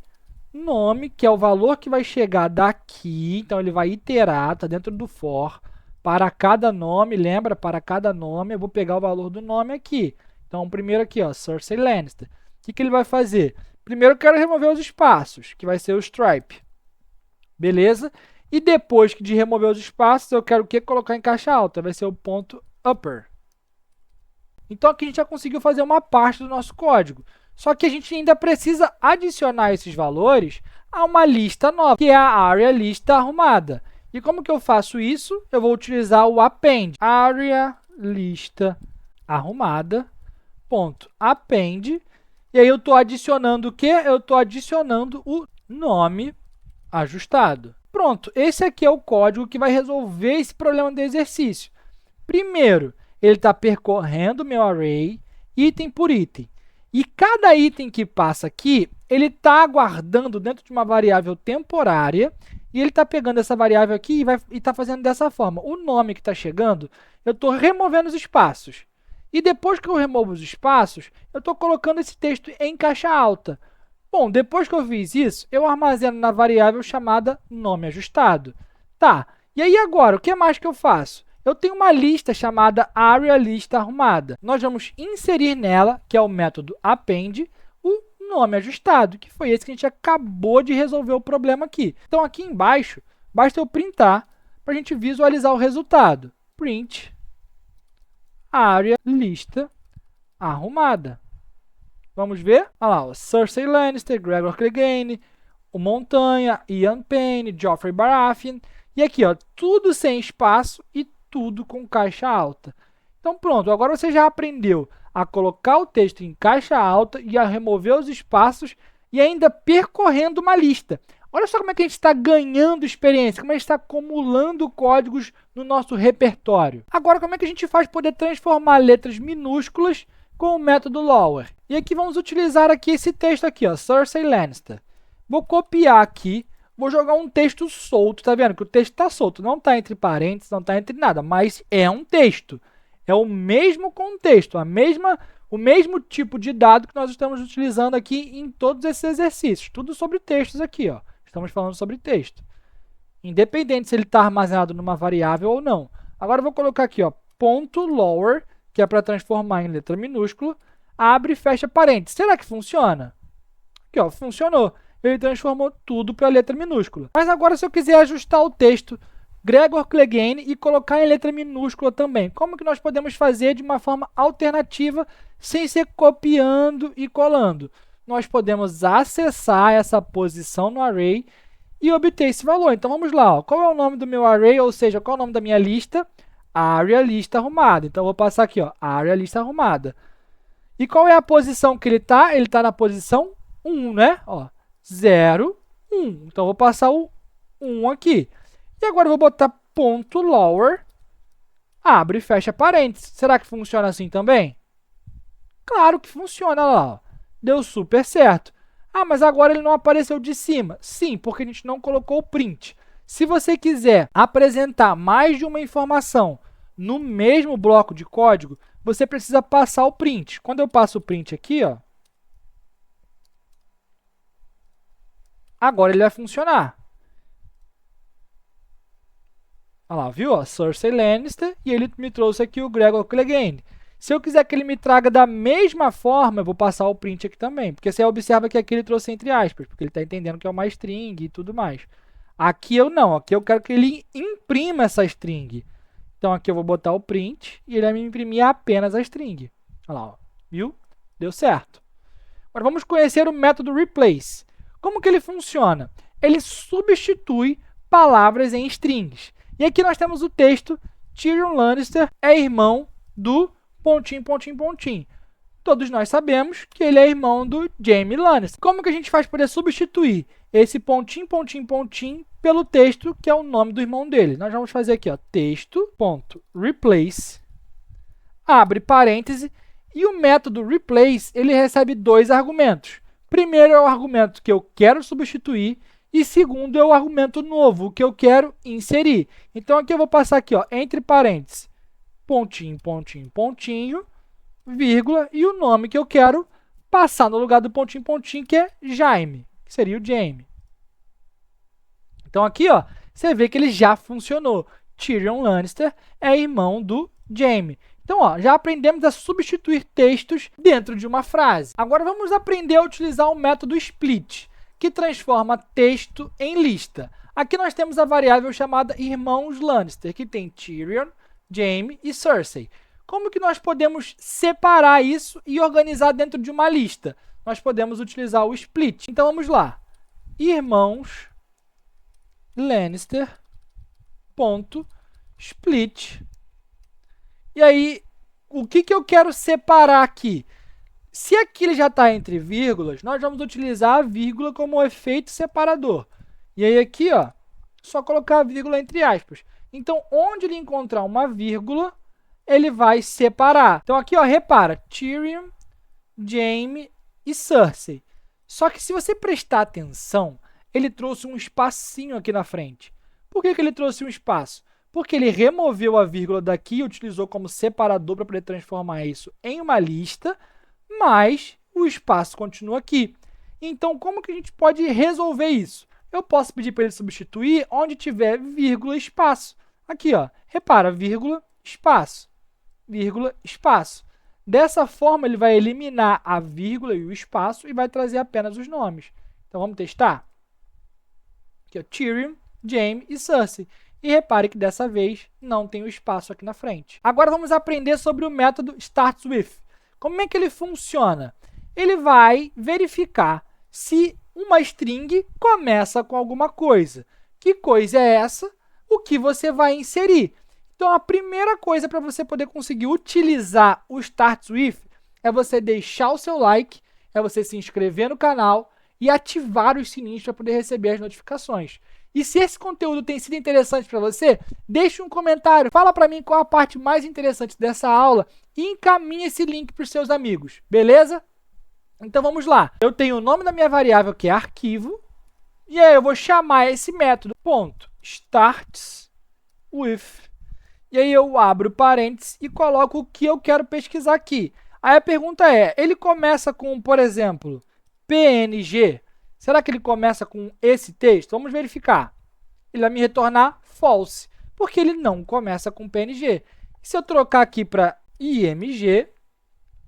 nome, que é o valor que vai chegar daqui. Então, ele vai iterar, está dentro do for. Para cada nome, lembra? Para cada nome, eu vou pegar o valor do nome aqui. Então, primeiro aqui, ó, Cersei Lannister. O que ele vai fazer? Primeiro, eu quero remover os espaços, que vai ser o stripe. Beleza? E depois de remover os espaços, eu quero o que? Colocar em caixa alta. Vai ser o ponto upper. Então, aqui a gente já conseguiu fazer uma parte do nosso código. Só que a gente ainda precisa adicionar esses valores a uma lista nova, que é a area lista arrumada. E como que eu faço isso? Eu vou utilizar o append, area lista arrumada, ponto, append, e aí eu estou adicionando o quê? Eu estou adicionando o nome ajustado. Pronto, esse aqui é o código que vai resolver esse problema do exercício. Primeiro, ele está percorrendo o meu array, item por item. E cada item que passa aqui, ele está aguardando dentro de uma variável temporária, e ele está pegando essa variável aqui e está fazendo dessa forma. O nome que está chegando, eu estou removendo os espaços. E depois que eu removo os espaços, eu estou colocando esse texto em caixa alta. Bom, depois que eu fiz isso, eu armazeno na variável chamada nome ajustado. Tá, e aí agora, o que mais que eu faço? Eu tenho uma lista chamada area lista arrumada. Nós vamos inserir nela, que é o método append, o nome ajustado, que foi esse que a gente acabou de resolver o problema aqui. Então, aqui embaixo, basta eu printar para a gente visualizar o resultado. Print area lista arrumada. Vamos ver? Olha lá, o Cersei Lannister, Gregor Clegane, o Montanha, Ian Payne, Joffrey Baratheon. E aqui, ó, tudo sem espaço e tudo com caixa alta. Então, pronto, agora você já aprendeu a colocar o texto em caixa alta e a remover os espaços e ainda percorrendo uma lista. Olha só como é que a gente está ganhando experiência, como a gente está acumulando códigos no nosso repertório. Agora, como é que a gente faz para poder transformar letras minúsculas com o método lower? E aqui vamos utilizar aqui esse texto aqui, ó, Cersei Lannister. Vou copiar aqui, vou jogar um texto solto, tá vendo que o texto está solto, não está entre parênteses, não está entre nada, mas é um texto. É o mesmo contexto, o mesmo tipo de dado que nós estamos utilizando aqui em todos esses exercícios. Tudo sobre textos aqui, ó. Estamos falando sobre texto. Independente se ele está armazenado numa variável ou não. Agora eu vou colocar aqui, ó, ponto lower, que é para transformar em letra minúscula, abre e fecha parênteses. Será que funciona? Aqui, ó, funcionou. Ele transformou tudo para letra minúscula. Mas agora, se eu quiser ajustar o texto Gregor Clegane e colocar em letra minúscula também, como que nós podemos fazer de uma forma alternativa sem ser copiando e colando? Nós podemos acessar essa posição no array e obter esse valor. Então, vamos lá. Ó. Qual é o nome do meu array, ou seja, qual é o nome da minha lista? Area lista arrumada. Então, eu vou passar aqui, ó, area lista arrumada. E qual é a posição que ele está? Ele está na posição 1, né? Ó, 0, 1. Então, eu vou passar o 1 aqui. E agora eu vou botar ponto lower, abre e fecha parênteses. Será que funciona assim também? Claro que funciona lá, ó. Deu super certo. Ah, mas agora ele não apareceu de cima. Sim, porque a gente não colocou o print. Se você quiser apresentar mais de uma informação no mesmo bloco de código, você precisa passar o print. Quando eu passo o print aqui, ó, agora ele vai funcionar. Olha lá, viu? Ó, Cersei Lannister, e ele me trouxe aqui o Gregor Clegane. Se eu quiser que ele me traga da mesma forma, eu vou passar o print aqui também. Porque você observa que aqui ele trouxe entre aspas, porque ele está entendendo que é uma string e tudo mais. Aqui eu não, aqui eu quero que ele imprima essa string. Então aqui eu vou botar o print e ele vai me imprimir apenas a string. Olha lá, ó, viu? Deu certo. Agora vamos conhecer o método replace. Como que ele funciona? Ele substitui palavras em strings. E aqui nós temos o texto Tyrion Lannister é irmão do ... Todos nós sabemos que ele é irmão do Jaime Lannister. Como que a gente faz para poder substituir esse ... pelo texto que é o nome do irmão dele? Nós vamos fazer aqui, ó, texto.replace, abre parêntese, e o método replace, ele recebe dois argumentos. Primeiro é o argumento que eu quero substituir, e segundo é o argumento novo, o que eu quero inserir. Então, aqui eu vou passar aqui, ó, entre parênteses, vírgula, e o nome que eu quero passar no lugar do ... que é Jaime, que seria o Jaime. Então, aqui, ó, você vê que ele já funcionou. Tyrion Lannister é irmão do Jaime. Então, ó, já aprendemos a substituir textos dentro de uma frase. Agora, vamos aprender a utilizar o método split, que transforma texto em lista. Aqui nós temos a variável chamada irmãos Lannister, que tem Tyrion, Jaime e Cersei. Como que nós podemos separar isso e organizar dentro de uma lista? nós podemos utilizar o split. Então, vamos lá. Irmãos Lannister ponto split. E aí, o que eu quero separar aqui? Se aqui ele já está entre vírgulas, nós vamos utilizar a vírgula como efeito separador. E aí aqui, ó, só colocar a vírgula entre aspas. Então, onde ele encontrar uma vírgula, ele vai separar. Então, aqui, ó, repara, Tyrion, Jaime e Cersei. Só que se você prestar atenção, ele trouxe um espacinho aqui na frente. Por que ele trouxe um espaço? Porque ele removeu a vírgula daqui e utilizou como separador para poder transformar isso em uma lista, mas o espaço continua aqui. Então, como que a gente pode resolver isso? Eu posso pedir para ele substituir onde tiver vírgula, espaço. Aqui, ó, repara, vírgula, espaço, vírgula, espaço. Dessa forma, ele vai eliminar a vírgula e o espaço e vai trazer apenas os nomes. Então, vamos testar? Aqui, ó, Tyrion, Jaime e Cersei. E repare que dessa vez não tem o espaço aqui na frente. Agora vamos aprender sobre o método starts_with. Como é que ele funciona? Ele vai verificar se uma string começa com alguma coisa. Que coisa é essa? O que você vai inserir. Então, a primeira coisa para você poder conseguir utilizar o starts_with é você deixar o seu like, é você se inscrever no canal e ativar os sininhos para poder receber as notificações. E se esse conteúdo tem sido interessante para você, deixe um comentário, fala para mim qual a parte mais interessante dessa aula e encaminhe esse link para os seus amigos, beleza? Então vamos lá. Eu tenho o nome da minha variável, que é arquivo, e aí eu vou chamar esse método .starts_with. E aí eu abro parênteses e coloco o que eu quero pesquisar aqui. Aí a pergunta é, ele começa com, por exemplo, PNG? Será que ele começa com esse texto? Vamos verificar. Ele vai me retornar false, porque ele não começa com PNG. Se eu trocar aqui para IMG,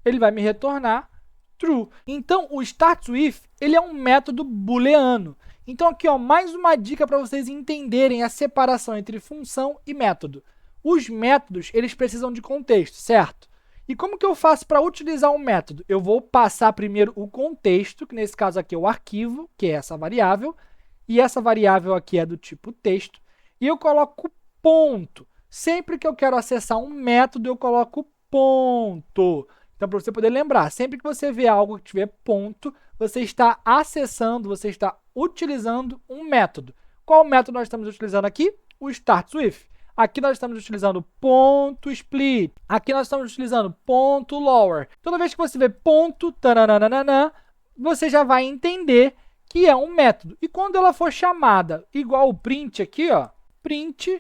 ele vai me retornar true. Então, o starts_with ele é um método booleano. Então, aqui, ó, mais uma dica para vocês entenderem a separação entre função e método. Os métodos, eles precisam de contexto, certo? E como que eu faço para utilizar um método? Eu vou passar primeiro o contexto, que nesse caso aqui é o arquivo, que é essa variável, e essa variável aqui é do tipo texto, e eu coloco ponto. Sempre que eu quero acessar um método, eu coloco ponto. Então, para você poder lembrar, sempre que você vê algo que tiver ponto, você está acessando, você está utilizando um método. Qual método nós estamos utilizando aqui? O starts_with. Aqui nós estamos utilizando ponto split. Aqui nós estamos utilizando ponto lower. Toda vez que você vê ponto, taranana, você já vai entender que é um método. E quando ela for chamada igual o print aqui, ó, print,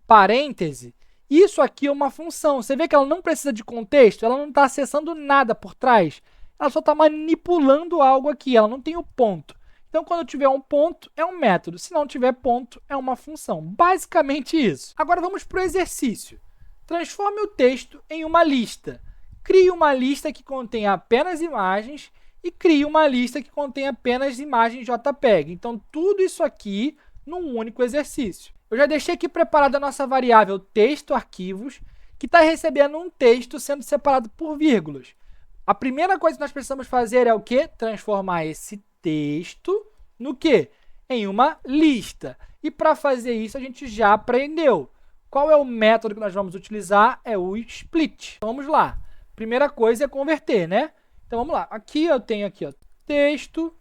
parêntese, isso aqui é uma função. Você vê que ela não precisa de contexto, ela não está acessando nada por trás. Ela só está manipulando algo aqui, ela não tem o ponto. Então, quando tiver um ponto, é um método. Se não tiver ponto, é uma função. Basicamente isso. Agora, vamos para o exercício. Transforme o texto em uma lista. Crie uma lista que contém apenas imagens e crie uma lista que contém apenas imagens JPEG. Então, tudo isso aqui num único exercício. Eu já deixei aqui preparada a nossa variável texto arquivos, que está recebendo um texto sendo separado por vírgulas. A primeira coisa que nós precisamos fazer é o quê? Transformar esse texto no quê? Em uma lista. E para fazer isso, a gente já aprendeu. Qual é o método que nós vamos utilizar? É o split. Então, vamos lá. Primeira coisa é converter, né? Então, vamos lá. Aqui eu tenho aqui, ó, texto,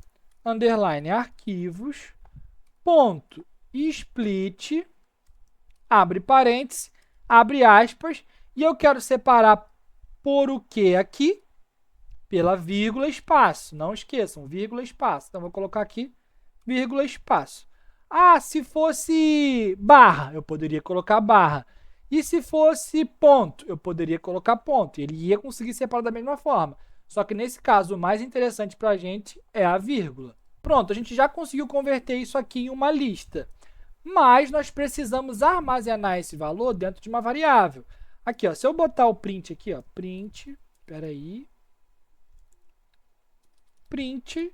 underline, arquivos, ponto, split, abre parênteses, abre aspas, e eu quero separar por o que aqui? Pela vírgula, espaço. Não esqueçam, vírgula, espaço. Então, vou colocar aqui, vírgula, espaço. Ah, se fosse barra, eu poderia colocar barra. E se fosse ponto, eu poderia colocar ponto. Ele ia conseguir separar da mesma forma. Só que, nesse caso, o mais interessante para a gente é a vírgula. Pronto, a gente já conseguiu converter isso aqui em uma lista. Mas nós precisamos armazenar esse valor dentro de uma variável. Aqui, ó, se eu botar o print aqui, ó, print, espera aí, print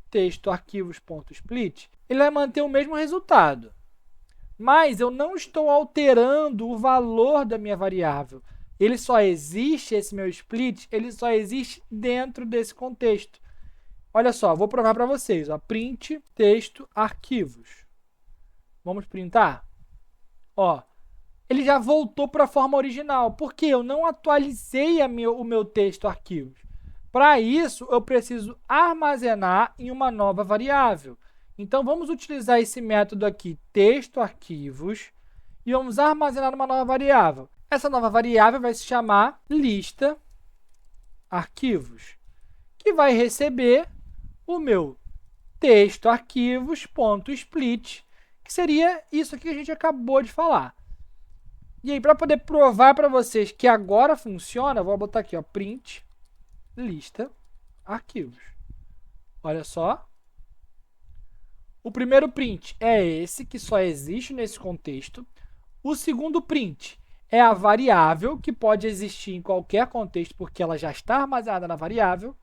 texto arquivos.split, ele vai manter o mesmo resultado. Mas eu não estou alterando o valor da minha variável. ele só existe, esse meu split, ele só existe dentro desse contexto. Olha só, vou provar para vocês. Ó, print texto arquivos. Vamos printar? Ó, ele já voltou para a forma original, porque eu não atualizei o meu texto arquivos. Para isso, eu preciso armazenar em uma nova variável. Então, vamos utilizar esse método aqui, texto arquivos, e vamos armazenar numa nova variável. Essa nova variável vai se chamar lista arquivos, que vai receber o meu texto arquivos.split, que seria isso aqui que a gente acabou de falar. E aí, para poder provar para vocês que agora funciona, eu vou botar aqui, ó, print lista arquivos. Olha só. O primeiro print é esse, que só existe nesse contexto. O segundo print é a variável, que pode existir em qualquer contexto, porque ela já está armazenada na variável.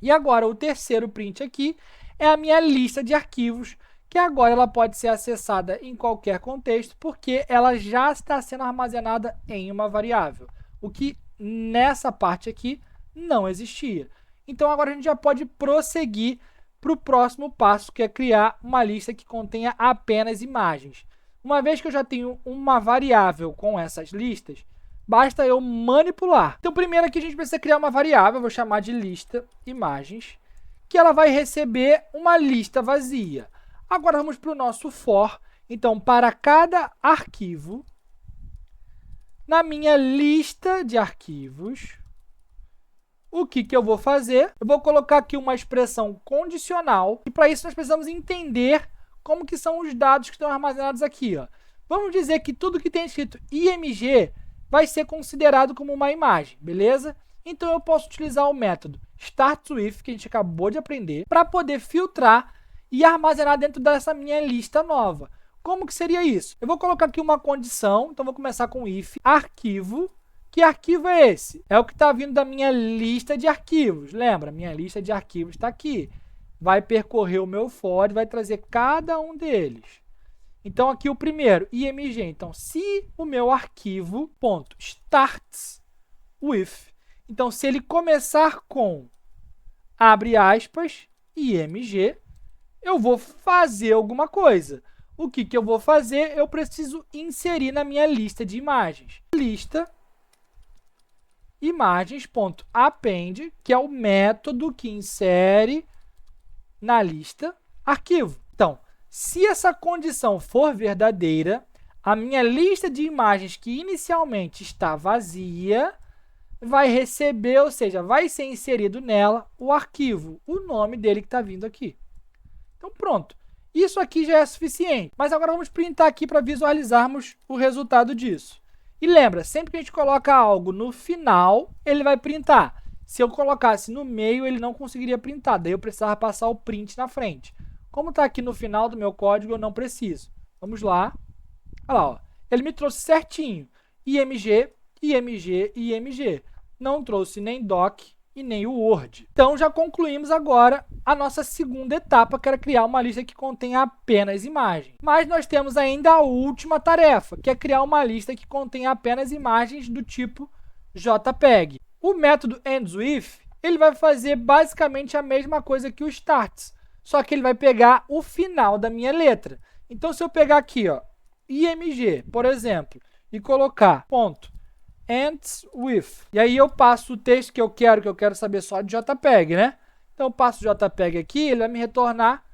E agora, o terceiro print aqui é a minha lista de arquivos, que agora ela pode ser acessada em qualquer contexto, porque ela já está sendo armazenada em uma variável, o que nessa parte aqui não existia. Então, agora a gente já pode prosseguir para o próximo passo, que é criar uma lista que contenha apenas imagens. Uma vez que eu já tenho uma variável com essas listas, basta eu manipular. Então, primeiro aqui a gente precisa criar uma variável, eu vou chamar de lista imagens, que ela vai receber uma lista vazia. Agora vamos para o nosso for. Então, para cada arquivo, na minha lista de arquivos, o que eu vou fazer? Eu vou colocar aqui uma expressão condicional, e para isso nós precisamos entender como que são os dados que estão armazenados aqui. Ó. Vamos dizer que tudo que tem escrito img vai ser considerado como uma imagem, beleza? Então, eu posso utilizar o método startWith, que a gente acabou de aprender, para poder filtrar e armazenar dentro dessa minha lista nova. Como que seria isso? Eu vou colocar aqui uma condição, então vou começar com if arquivo. Que arquivo é esse? É o que está vindo da minha lista de arquivos. Lembra? Minha lista de arquivos está aqui. Vai percorrer o meu for e vai trazer cada um deles. Então, aqui o primeiro, img. Então, se o meu arquivo .starts with, então, se ele começar com, abre aspas, img, eu vou fazer alguma coisa. O que eu vou fazer? Eu preciso inserir na minha lista de imagens. Lista imagens.append, que é o método que insere na lista arquivo. Então, se essa condição for verdadeira, a minha lista de imagens que inicialmente está vazia vai receber, ou seja, vai ser inserido nela o arquivo, o nome dele que está vindo aqui. Então, pronto. Isso aqui já é suficiente. Mas agora vamos printar aqui para visualizarmos o resultado disso. E lembra, sempre que a gente coloca algo no final, ele vai printar. Se eu colocasse no meio, ele não conseguiria printar. Daí eu precisava passar o print na frente. Como está aqui no final do meu código, eu não preciso. Vamos lá. Olha lá, ó. Ele me trouxe certinho. img, img, img. Não trouxe nem doc e nem o Word. Então, já concluímos agora a nossa segunda etapa, que era criar uma lista que contém apenas imagens. Mas nós temos ainda a última tarefa, que é criar uma lista que contém apenas imagens do tipo JPEG. O método endsWith, ele vai fazer basicamente a mesma coisa que o starts, só que ele vai pegar o final da minha letra. Então, se eu pegar aqui, ó, img, por exemplo, e colocar ponto ends with. E aí eu passo o texto que eu quero saber só de JPEG, né? Então eu passo o JPEG aqui, ele vai me retornar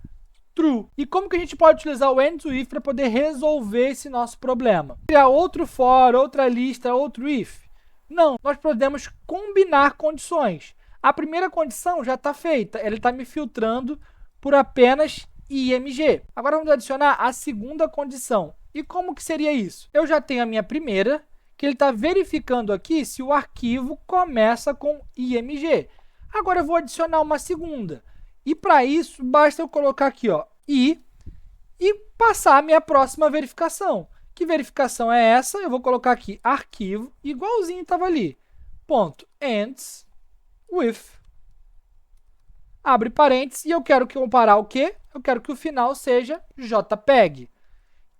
true. E como que a gente pode utilizar o ends with para poder resolver esse nosso problema? Criar outro for, outra lista, outro if? Não, nós podemos combinar condições. A primeira condição já está feita, ele está me filtrando por apenas img. Agora vamos adicionar a segunda condição. E como que seria isso? Eu já tenho a minha primeira, que ele está verificando aqui se o arquivo começa com img. Agora eu vou adicionar uma segunda. E para isso, basta eu colocar aqui, ó, e passar a minha próxima verificação. Que verificação é essa? Eu vou colocar aqui arquivo, igualzinho estava ali. Ponto ends with. Abre parênteses e eu quero comparar o quê? Eu quero que o final seja JPEG.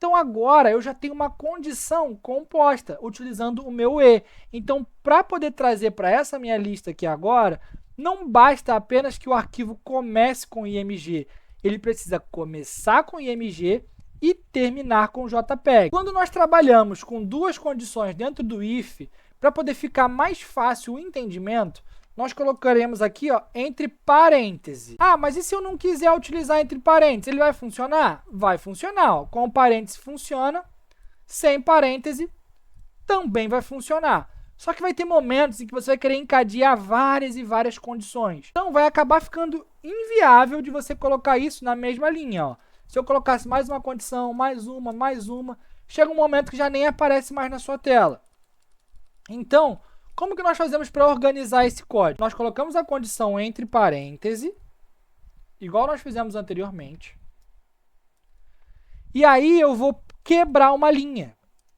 Então, agora eu já tenho uma condição composta, utilizando o meu E. Então, para poder trazer para essa minha lista aqui agora, não basta apenas que o arquivo comece com IMG. Ele precisa começar com IMG e terminar com JPEG. Quando nós trabalhamos com duas condições dentro do if, para poder ficar mais fácil o entendimento, nós colocaremos aqui, ó, entre parênteses. Ah, mas e se eu não quiser utilizar entre parênteses? Ele vai funcionar? Vai funcionar. Ó. Com parênteses funciona, sem parêntese também vai funcionar. Só que vai ter momentos em que você vai querer encadear várias e várias condições. Então, vai acabar ficando inviável de você colocar isso na mesma linha. Ó. Se eu colocasse mais uma condição, mais uma, chega um momento que já nem aparece mais na sua tela. Então, como que nós fazemos para organizar esse código? Nós colocamos a condição entre parênteses, igual nós fizemos anteriormente. E aí eu vou quebrar uma linha.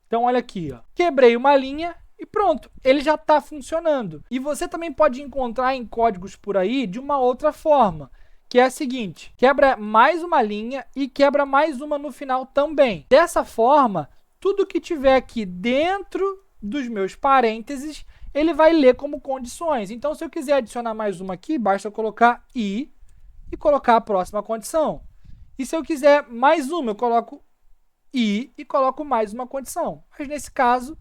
Então, olha aqui, ó. Quebrei uma linha e pronto, ele já está funcionando. E você também pode encontrar em códigos por aí de uma outra forma, que é a seguinte: quebra mais uma linha e quebra mais uma no final também. Dessa forma, tudo que tiver aqui dentro dos meus parênteses, ele vai ler como condições. Então, se eu quiser adicionar mais uma aqui, basta eu colocar i e colocar a próxima condição. E se eu quiser mais uma, eu coloco i e coloco mais uma condição. Mas, nesse caso,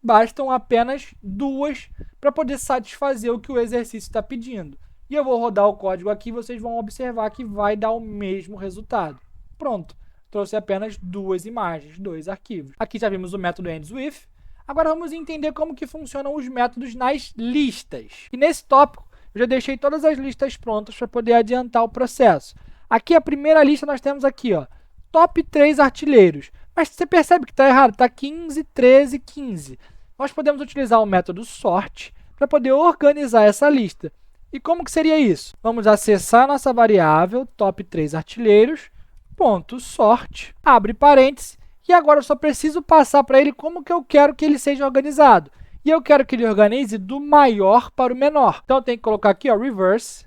bastam apenas duas para poder satisfazer o que o exercício está pedindo. E eu vou rodar o código aqui e vocês vão observar que vai dar o mesmo resultado. Pronto, trouxe apenas duas imagens, dois arquivos. Aqui já vimos o método EndsWith. Agora vamos entender como que funcionam os métodos nas listas. E nesse tópico, eu já deixei todas as listas prontas para poder adiantar o processo. Aqui, a primeira lista, nós temos aqui, ó, top 3 artilheiros. Mas você percebe que está errado, está 15, 13, 15. Nós podemos utilizar o método sort para poder organizar essa lista. E como que seria isso? Vamos acessar a nossa variável top 3 artilheiros, ponto sort, abre parênteses, e agora eu só preciso passar para ele como que eu quero que ele seja organizado. E eu quero que ele organize do maior para o menor. Então, eu tenho que colocar aqui, ó, reverse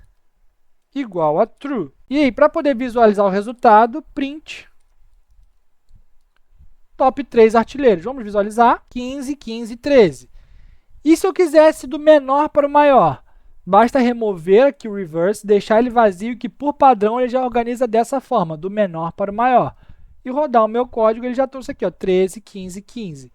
igual a true. E aí, para poder visualizar o resultado, print top 3 artilheiros. Vamos visualizar 15, 15, 13. E se eu quisesse do menor para o maior? Basta remover aqui o reverse, deixar ele vazio, que por padrão ele já organiza dessa forma, do menor para o maior. E rodar o meu código, ele já trouxe aqui, ó, 13, 15, 15.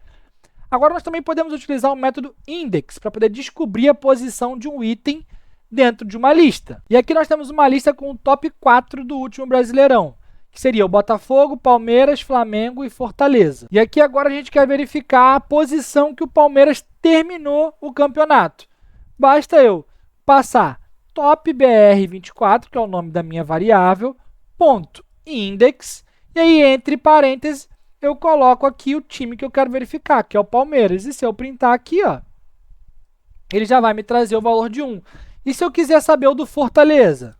Agora, nós também podemos utilizar o método index para poder descobrir a posição de um item dentro de uma lista. E aqui nós temos uma lista com o top 4 do último Brasileirão, que seria o Botafogo, Palmeiras, Flamengo e Fortaleza. E aqui agora a gente quer verificar a posição que o Palmeiras terminou o campeonato. Basta eu passar top BR24, que é o nome da minha variável, ponto index, e aí, entre parênteses, eu coloco aqui o time que eu quero verificar, que é o Palmeiras. E se eu printar aqui, ó, ele já vai me trazer o valor de 1. E se eu quiser saber o do Fortaleza?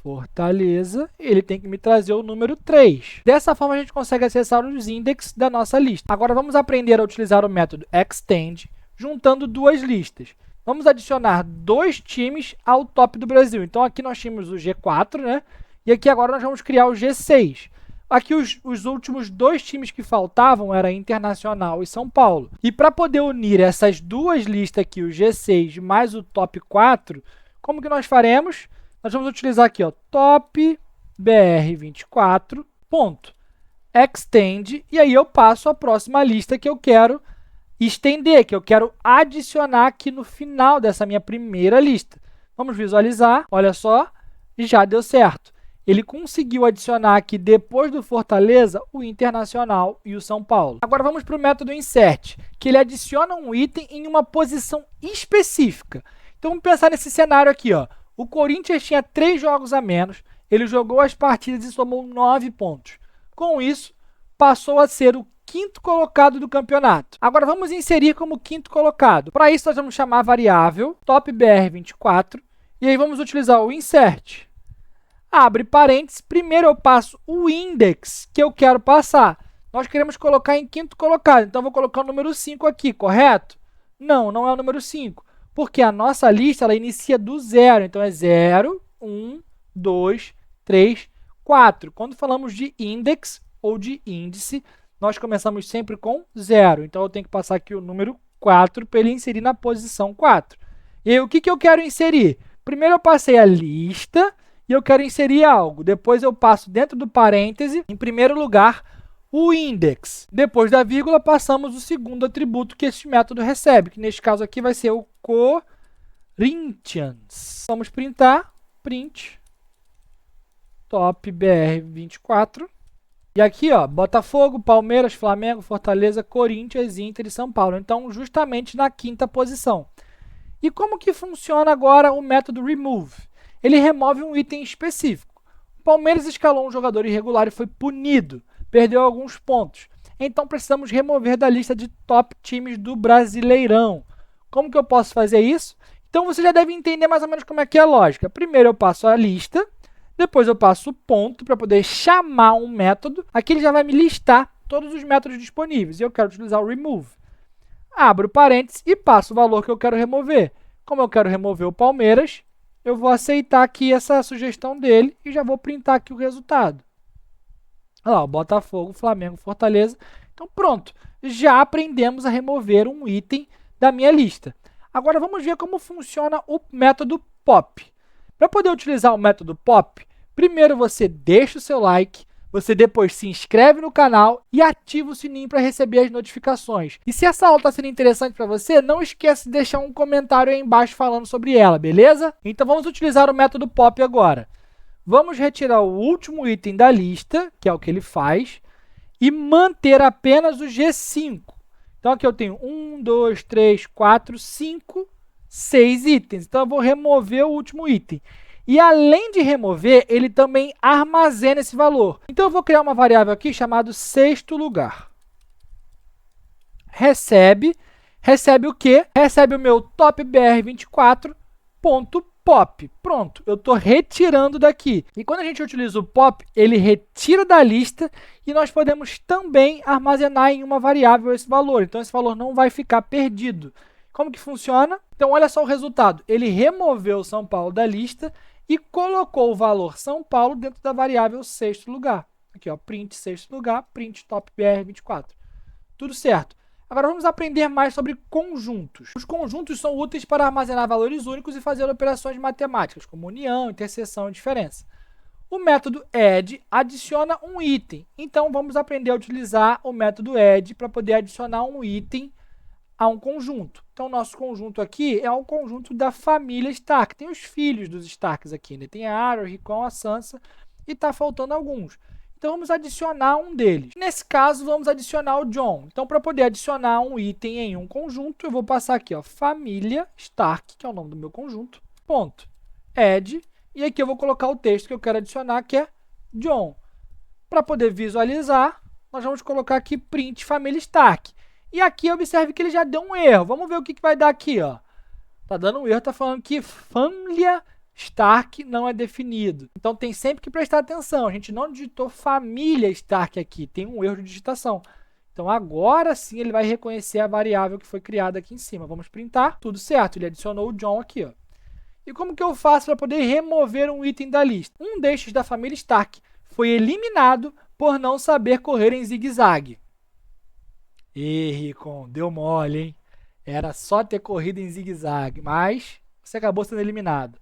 Fortaleza, ele tem que me trazer o número 3. Dessa forma, a gente consegue acessar os index da nossa lista. Agora, vamos aprender a utilizar o método extend, juntando duas listas. Vamos adicionar 2 times ao top do Brasil. Então, aqui nós tínhamos o G4, né? E aqui agora nós vamos criar o G6. Aqui os últimos 2 times que faltavam eram Internacional e São Paulo. E para poder unir essas duas listas aqui, o G6 mais o top 4, como que nós faremos? Nós vamos utilizar aqui, ó, top BR24, ponto, extend, e aí eu passo a próxima lista que eu quero estender, que eu quero adicionar aqui no final dessa minha primeira lista. Vamos visualizar, olha só, e já deu certo. Ele conseguiu adicionar aqui, depois do Fortaleza, o Internacional e o São Paulo. Agora vamos para o método insert, que ele adiciona um item em uma posição específica. Então vamos pensar nesse cenário aqui, ó. O Corinthians tinha 3 jogos a menos, ele jogou as partidas e somou 9 pontos. Com isso, passou a ser o 5º colocado do campeonato. Agora vamos inserir como 5º colocado. Para isso, nós vamos chamar a variável topBR24 e aí vamos utilizar o insert. Abre parênteses, primeiro eu passo o index que eu quero passar. Nós queremos colocar em 5º colocado, então eu vou colocar o número 5 aqui, correto? Não, não é o número 5, porque a nossa lista ela inicia do 0, então é 0, 1, 2, 3, 4. Quando falamos de index, ou de índice, nós começamos sempre com 0. Então, eu tenho que passar aqui o número 4 para ele inserir na posição 4. E aí, o que eu quero inserir? Primeiro eu passei a lista e eu quero inserir algo. Depois eu passo dentro do parêntese, em primeiro lugar, o index. Depois da vírgula, passamos o segundo atributo que este método recebe, que neste caso aqui vai ser o Corinthians. Vamos printar, print, top BR24. E aqui, ó, Botafogo, Palmeiras, Flamengo, Fortaleza, Corinthians, Inter e São Paulo. Então, justamente na quinta posição. E como que funciona agora o método remove? Ele remove um item específico. O Palmeiras escalou um jogador irregular e foi punido. Perdeu alguns pontos. Então, precisamos remover da lista de top times do Brasileirão. Como que eu posso fazer isso? Então, você já deve entender mais ou menos como é que é a lógica. Primeiro, eu passo a lista. Depois, eu passo o ponto para poder chamar um método. Aqui, ele já vai me listar todos os métodos disponíveis. E eu quero utilizar o remove. Abro parênteses e passo o valor que eu quero remover. Como eu quero remover o Palmeiras, eu vou aceitar aqui essa sugestão dele e já vou printar aqui o resultado. Olha lá, o Botafogo, Flamengo, Fortaleza. Então, pronto. Já aprendemos a remover um item da minha lista. Agora, vamos ver como funciona o método pop. Para poder utilizar o método pop, primeiro você deixa o seu like, você depois se inscreve no canal e ativa o sininho para receber as notificações. E se essa aula está sendo interessante para você, não esqueça de deixar um comentário aí embaixo falando sobre ela, beleza? Então, vamos utilizar o método pop agora. Vamos retirar o último item da lista, que é o que ele faz, e manter apenas o G5. Então, aqui eu tenho 1, 2, 3, 4, 5, 6 itens. Então, eu vou remover o último item. E, além de remover, ele também armazena esse valor. Então, eu vou criar uma variável aqui chamada sexto lugar. Recebe o quê? Recebe o meu top BR24.pop. Pronto, eu estou retirando daqui. E quando a gente utiliza o pop, ele retira da lista e nós podemos também armazenar em uma variável esse valor. Então, esse valor não vai ficar perdido. Como que funciona? Então, olha só o resultado. Ele removeu o São Paulo da lista e colocou o valor São Paulo dentro da variável sexto lugar. Aqui, ó, print sexto lugar, print top BR24. Tudo certo. Agora, vamos aprender mais sobre conjuntos. Os conjuntos são úteis para armazenar valores únicos e fazer operações matemáticas, como união, interseção e diferença. O método add adiciona um item. Então, vamos aprender a utilizar o método add para poder adicionar um item a um conjunto. Então, o nosso conjunto aqui é um conjunto da família Stark. Tem os filhos dos Starks aqui, né? Tem a Arya, o Rickon, a Sansa e está faltando alguns. Então, vamos adicionar um deles. Nesse caso, vamos adicionar o Jon. Então, para poder adicionar um item em um conjunto, eu vou passar aqui, ó, família Stark, que é o nome do meu conjunto, ponto, add, e aqui eu vou colocar o texto que eu quero adicionar, que é Jon. Para poder visualizar, nós vamos colocar aqui print família Stark. E aqui, observe que ele já deu um erro. Vamos ver o que vai dar aqui, ó. Tá dando um erro, tá falando que família Stark não é definido. Então, tem sempre que prestar atenção. A gente não digitou família Stark aqui. Tem um erro de digitação. Então, agora sim, ele vai reconhecer a variável que foi criada aqui em cima. Vamos printar. Tudo certo. Ele adicionou o Jon aqui, ó. E como que eu faço para poder remover um item da lista? Um destes da família Stark foi eliminado por não saber correr em zigue-zague. Ih, Rickon, deu mole, hein? Era só ter corrido em zigue-zague, mas você acabou sendo eliminado.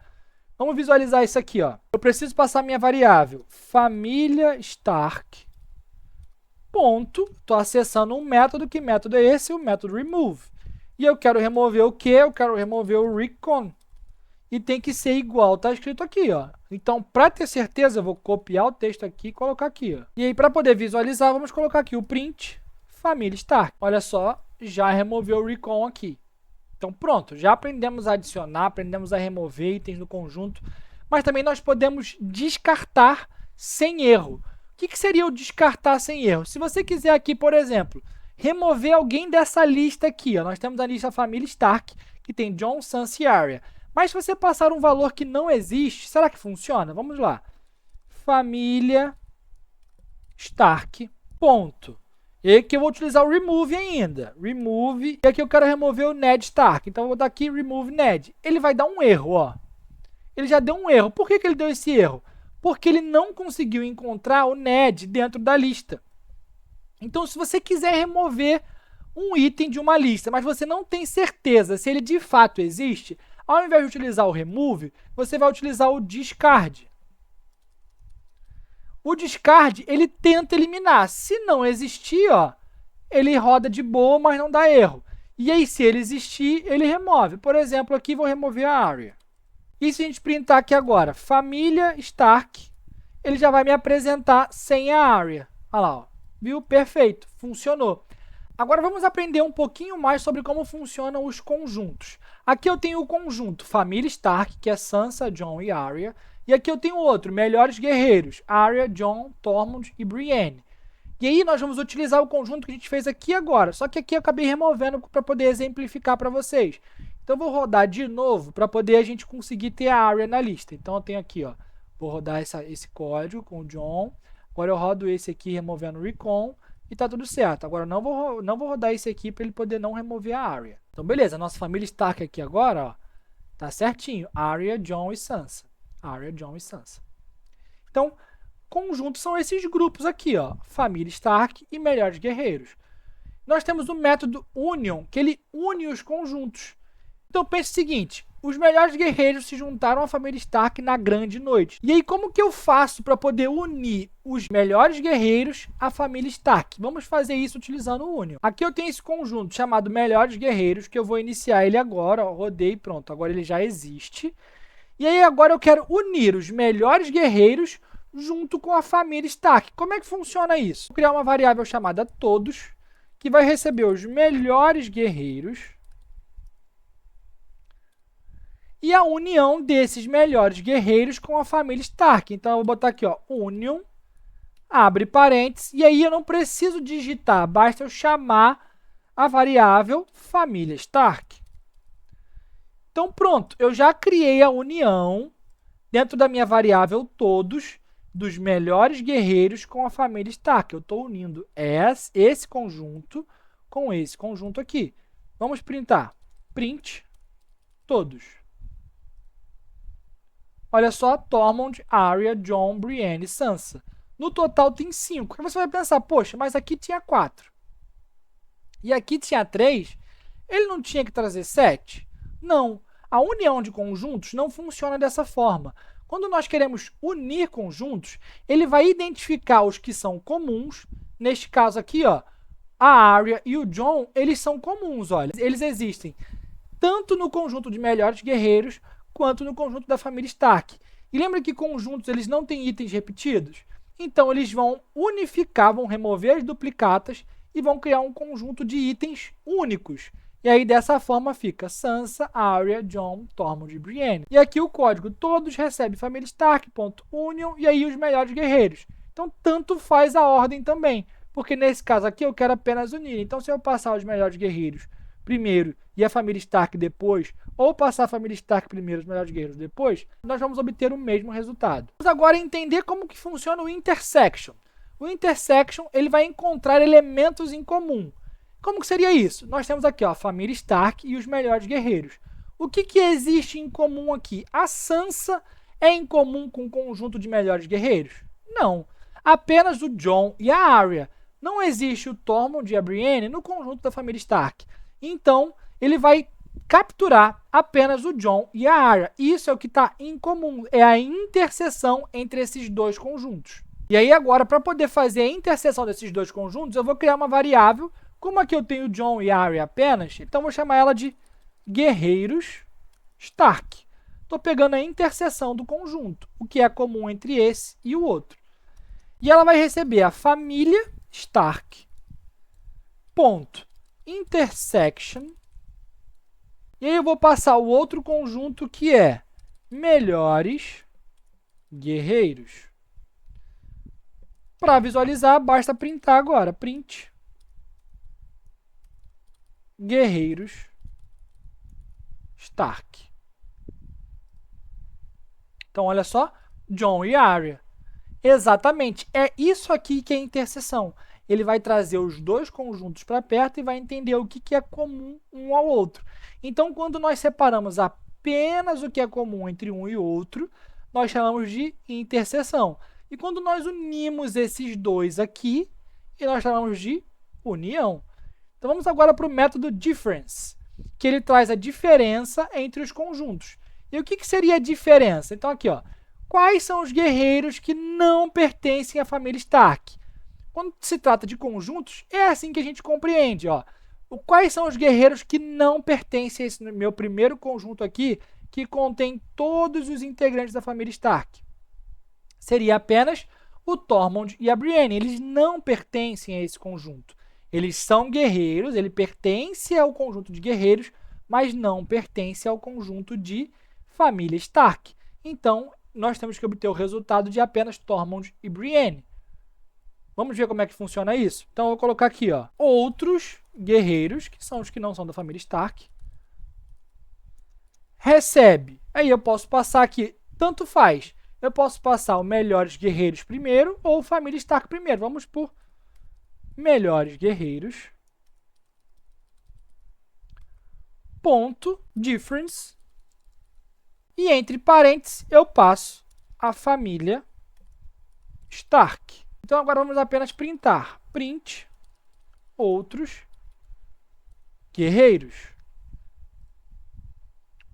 Vamos visualizar isso aqui, ó. Eu preciso passar minha variável família Stark. Ponto. Estou acessando um método. Que método é esse? O método remove. E eu quero remover o quê? Eu quero remover o Rickon. E tem que ser igual. Está escrito aqui, ó. Então, para ter certeza, eu vou copiar o texto aqui e colocar aqui, ó. E aí, para poder visualizar, vamos colocar aqui o print família Stark. Olha só, já removeu o Rickon aqui. Então, pronto, já aprendemos a adicionar, aprendemos a remover itens no conjunto, mas também nós podemos descartar sem erro. O que seria o descartar sem erro? Se você quiser aqui, por exemplo, remover alguém dessa lista aqui, ó, nós temos a lista família Stark, que tem Jon, Sansa e Arya. Mas se você passar um valor que não existe, será que funciona? Vamos lá. Família Stark, ponto. E aqui eu vou utilizar o remove ainda. Remove. E aqui eu quero remover o Ned Stark. Então, eu vou dar aqui remove Ned. Ele vai dar um erro, ó. Ele já deu um erro. Por que ele deu esse erro? Porque ele não conseguiu encontrar o Ned dentro da lista. Então, se você quiser remover um item de uma lista, mas você não tem certeza se ele de fato existe, ao invés de utilizar o remove, você vai utilizar o discard. O discard, ele tenta eliminar. Se não existir, ó, ele roda de boa, mas não dá erro. E aí, se ele existir, ele remove. Por exemplo, aqui vou remover a Arya. E se a gente printar aqui agora, família Stark, ele já vai me apresentar sem a Arya. Olha lá, ó. Viu? Perfeito, funcionou. Agora vamos aprender um pouquinho mais sobre como funcionam os conjuntos. Aqui eu tenho o conjunto família Stark, que é Sansa, Jon e Arya. E aqui eu tenho outro, melhores guerreiros, Arya, Jon, Tormund e Brienne. E aí nós vamos utilizar o conjunto que a gente fez aqui agora, só que aqui eu acabei removendo para poder exemplificar para vocês. Então eu vou rodar de novo para poder a gente conseguir ter a Arya na lista. Então eu tenho aqui, ó, vou rodar esse código com o Jon. Agora eu rodo esse aqui removendo o Recon e tá tudo certo. Agora eu não vou rodar esse aqui para ele poder não remover a Arya. Então beleza, a nossa família Stark aqui agora, ó, tá certinho. Arya, Jon e Sansa. Arya, Jon e Sansa. Então, conjuntos são esses grupos aqui, ó, família Stark e melhores guerreiros. Nós temos o método Union, que ele une os conjuntos. Então pense o seguinte, os melhores guerreiros se juntaram à família Stark na grande noite. E aí como que eu faço para poder unir os melhores guerreiros à família Stark? Vamos fazer isso utilizando o Union. Aqui eu tenho esse conjunto chamado melhores guerreiros, que eu vou iniciar ele agora, ó, rodei, pronto, agora ele já existe. E aí agora eu quero unir os melhores guerreiros junto com a família Stark. Como é que funciona isso? Vou criar uma variável chamada todos, que vai receber os melhores guerreiros e a união desses melhores guerreiros com a família Stark. Então eu vou botar aqui, ó, union, abre parênteses, e aí eu não preciso digitar, basta eu chamar a variável família Stark. Então pronto, eu já criei a união dentro da minha variável todos dos melhores guerreiros com a família Stark. Eu estou unindo esse conjunto com esse conjunto aqui. Vamos printar. Print todos. Olha só, Tormund, Arya, Jon, Brienne e Sansa. No total tem 5. Aí você vai pensar, poxa, mas aqui tinha 4. E aqui tinha 3. Ele não tinha que trazer 7? Não. A união de conjuntos não funciona dessa forma. Quando nós queremos unir conjuntos, ele vai identificar os que são comuns. Neste caso aqui, ó, a Arya e o Jon, eles são comuns. Olha. Eles existem tanto no conjunto de melhores guerreiros, quanto no conjunto da família Stark. E lembra que conjuntos eles não têm itens repetidos? Então, eles vão unificar, vão remover as duplicatas e vão criar um conjunto de itens únicos. E aí, dessa forma, fica Sansa, Arya, Jon, Tormund e Brienne. E aqui o código todos recebe família Stark.union e aí os melhores guerreiros. Então, tanto faz a ordem também, porque nesse caso aqui eu quero apenas unir. Então, se eu passar os melhores guerreiros primeiro e a família Stark depois, ou passar a família Stark primeiro e os melhores guerreiros depois, nós vamos obter o mesmo resultado. Vamos agora entender como que funciona o intersection. O intersection ele vai encontrar elementos em comum. Como que seria isso? Nós temos aqui ó, a família Stark e os melhores guerreiros. O que existe em comum aqui? A Sansa é em comum com o conjunto de melhores guerreiros? Não. Apenas o Jon e a Arya. Não existe o Tormund e a Brienne no conjunto da família Stark. Então, ele vai capturar apenas o Jon e a Arya. Isso é o que está em comum, é a interseção entre esses dois conjuntos. E aí agora, para poder fazer a interseção desses dois conjuntos, eu vou criar uma variável. Como aqui eu tenho Jon e Arya apenas, então vou chamar ela de guerreiros Stark. Estou pegando a interseção do conjunto, o que é comum entre esse e o outro. E ela vai receber a família Stark, ponto, intersection. E aí eu vou passar o outro conjunto que é melhores guerreiros. Para visualizar, basta printar agora. Print guerreiros Stark. Então, olha só, Jon e Arya. Exatamente, é isso aqui que é interseção. Ele vai trazer os dois conjuntos para perto e vai entender o que é comum um ao outro. Então, quando nós separamos apenas o que é comum entre um e outro, nós chamamos de interseção. E quando nós unimos esses dois aqui, e nós chamamos de união. Então, vamos agora para o método difference, que ele traz a diferença entre os conjuntos. E o que seria a diferença? Então, aqui, ó, quais são os guerreiros que não pertencem à família Stark? Quando se trata de conjuntos, é assim que a gente compreende. Ó. Quais são os guerreiros que não pertencem a esse meu primeiro conjunto aqui, que contém todos os integrantes da família Stark? Seria apenas o Tormund e a Brienne. Eles não pertencem a esse conjunto. Eles são guerreiros, ele pertence ao conjunto de guerreiros, mas não pertence ao conjunto de família Stark. Então, nós temos que obter o resultado de apenas Tormund e Brienne. Vamos ver como é que funciona isso? Então, eu vou colocar aqui, ó, outros guerreiros, que são os que não são da família Stark, recebe. Aí eu posso passar aqui, tanto faz. Eu posso passar o melhores guerreiros primeiro ou família Stark primeiro. Vamos por melhores guerreiros. Ponto, difference. E entre parênteses, eu passo a família Stark. Então, agora vamos apenas printar. Print outros guerreiros.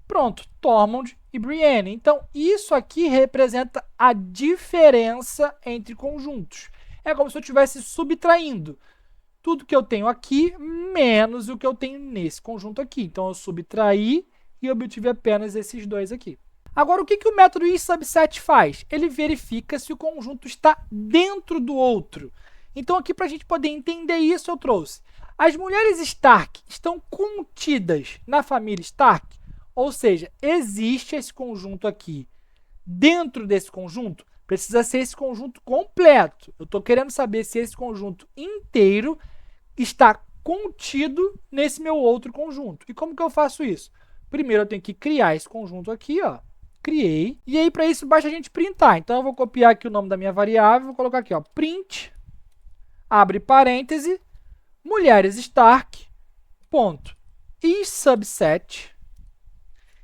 Pronto, Tormund e Brienne. Então, isso aqui representa a diferença entre conjuntos. É como se eu estivesse subtraindo tudo que eu tenho aqui menos o que eu tenho nesse conjunto aqui. Então, eu subtraí e obtive apenas esses dois aqui. Agora, o que o método isubset faz? Ele verifica se o conjunto está dentro do outro. Então, aqui, para a gente poder entender isso, eu trouxe. As mulheres Stark estão contidas na família Stark? Ou seja, existe esse conjunto aqui. Dentro desse conjunto, precisa ser esse conjunto completo. Eu estou querendo saber se esse conjunto inteiro está contido nesse meu outro conjunto. E como que eu faço isso? Primeiro, eu tenho que criar esse conjunto aqui, ó. Criei. E aí, para isso, basta a gente printar. Então, eu vou copiar aqui o nome da minha variável, vou colocar aqui, ó, print, abre parêntese, mulheres Stark, ponto, isubset,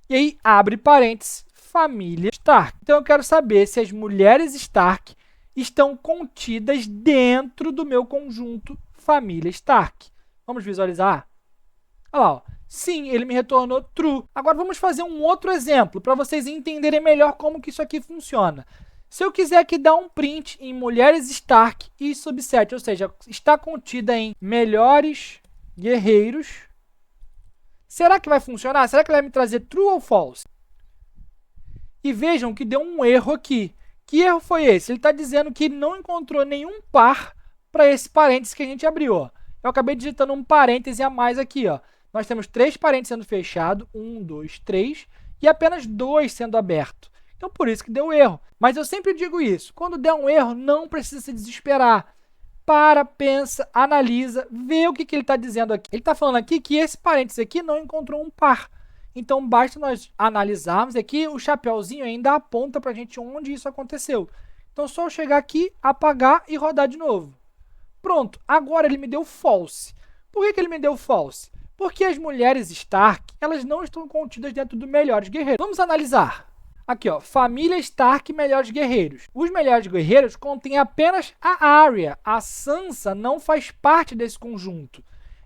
e aí, abre parênteses, família Stark. Então, eu quero saber se as mulheres Stark estão contidas dentro do meu conjunto família Stark. Vamos visualizar? Olha lá, ó. Sim, ele me retornou true. Agora, vamos fazer um outro exemplo para vocês entenderem melhor como que isso aqui funciona. Se eu quiser aqui dar um print em mulheres Stark e subset, ou seja, está contida em melhores guerreiros, será que vai funcionar? Será que ele vai me trazer true ou false? E vejam que deu um erro aqui. Que erro foi esse? Ele está dizendo que não encontrou nenhum par para esse parênteses que a gente abriu. Ó. Eu acabei digitando um parêntese a mais aqui. Ó. Nós temos 3 parênteses sendo fechados, 1, 2, 3, e apenas 2 sendo aberto. Então, por isso que deu erro. Mas eu sempre digo isso, quando der um erro, não precisa se desesperar. Para, pensa, analisa, vê o que ele está dizendo aqui. Ele está falando aqui que esse parênteses aqui não encontrou um par. Então, basta nós analisarmos aqui, o chapéuzinho ainda aponta para a gente onde isso aconteceu. Então, só eu chegar aqui, apagar e rodar de novo. Pronto, agora ele me deu false. Por que ele me deu false? Porque as mulheres Stark, elas não estão contidas dentro do melhores guerreiros. Vamos analisar. Aqui, ó, família Stark, melhores guerreiros. Os melhores guerreiros contêm apenas a Arya. A Sansa não faz parte desse conjunto.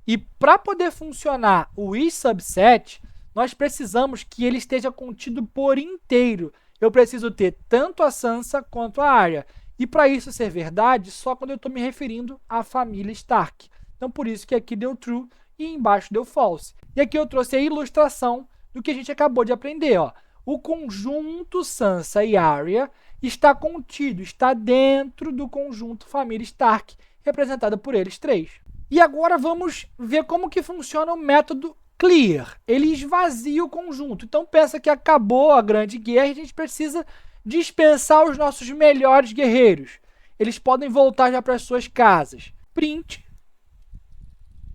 E para poder funcionar o isubset, nós precisamos que ele esteja contido por inteiro. Eu preciso ter tanto a Sansa quanto a Arya. E para isso ser verdade, só quando eu estou me referindo à família Stark. Então, por isso que aqui deu true e embaixo deu false. E aqui eu trouxe a ilustração do que a gente acabou de aprender. Ó. O conjunto Sansa e Arya está contido, está dentro do conjunto família Stark, representada por eles 3. E agora vamos ver como que funciona o método clear. Ele esvazia o conjunto. Então, pensa que acabou a Grande Guerra e a gente precisa dispensar os nossos melhores guerreiros. Eles podem voltar já para as suas casas. Print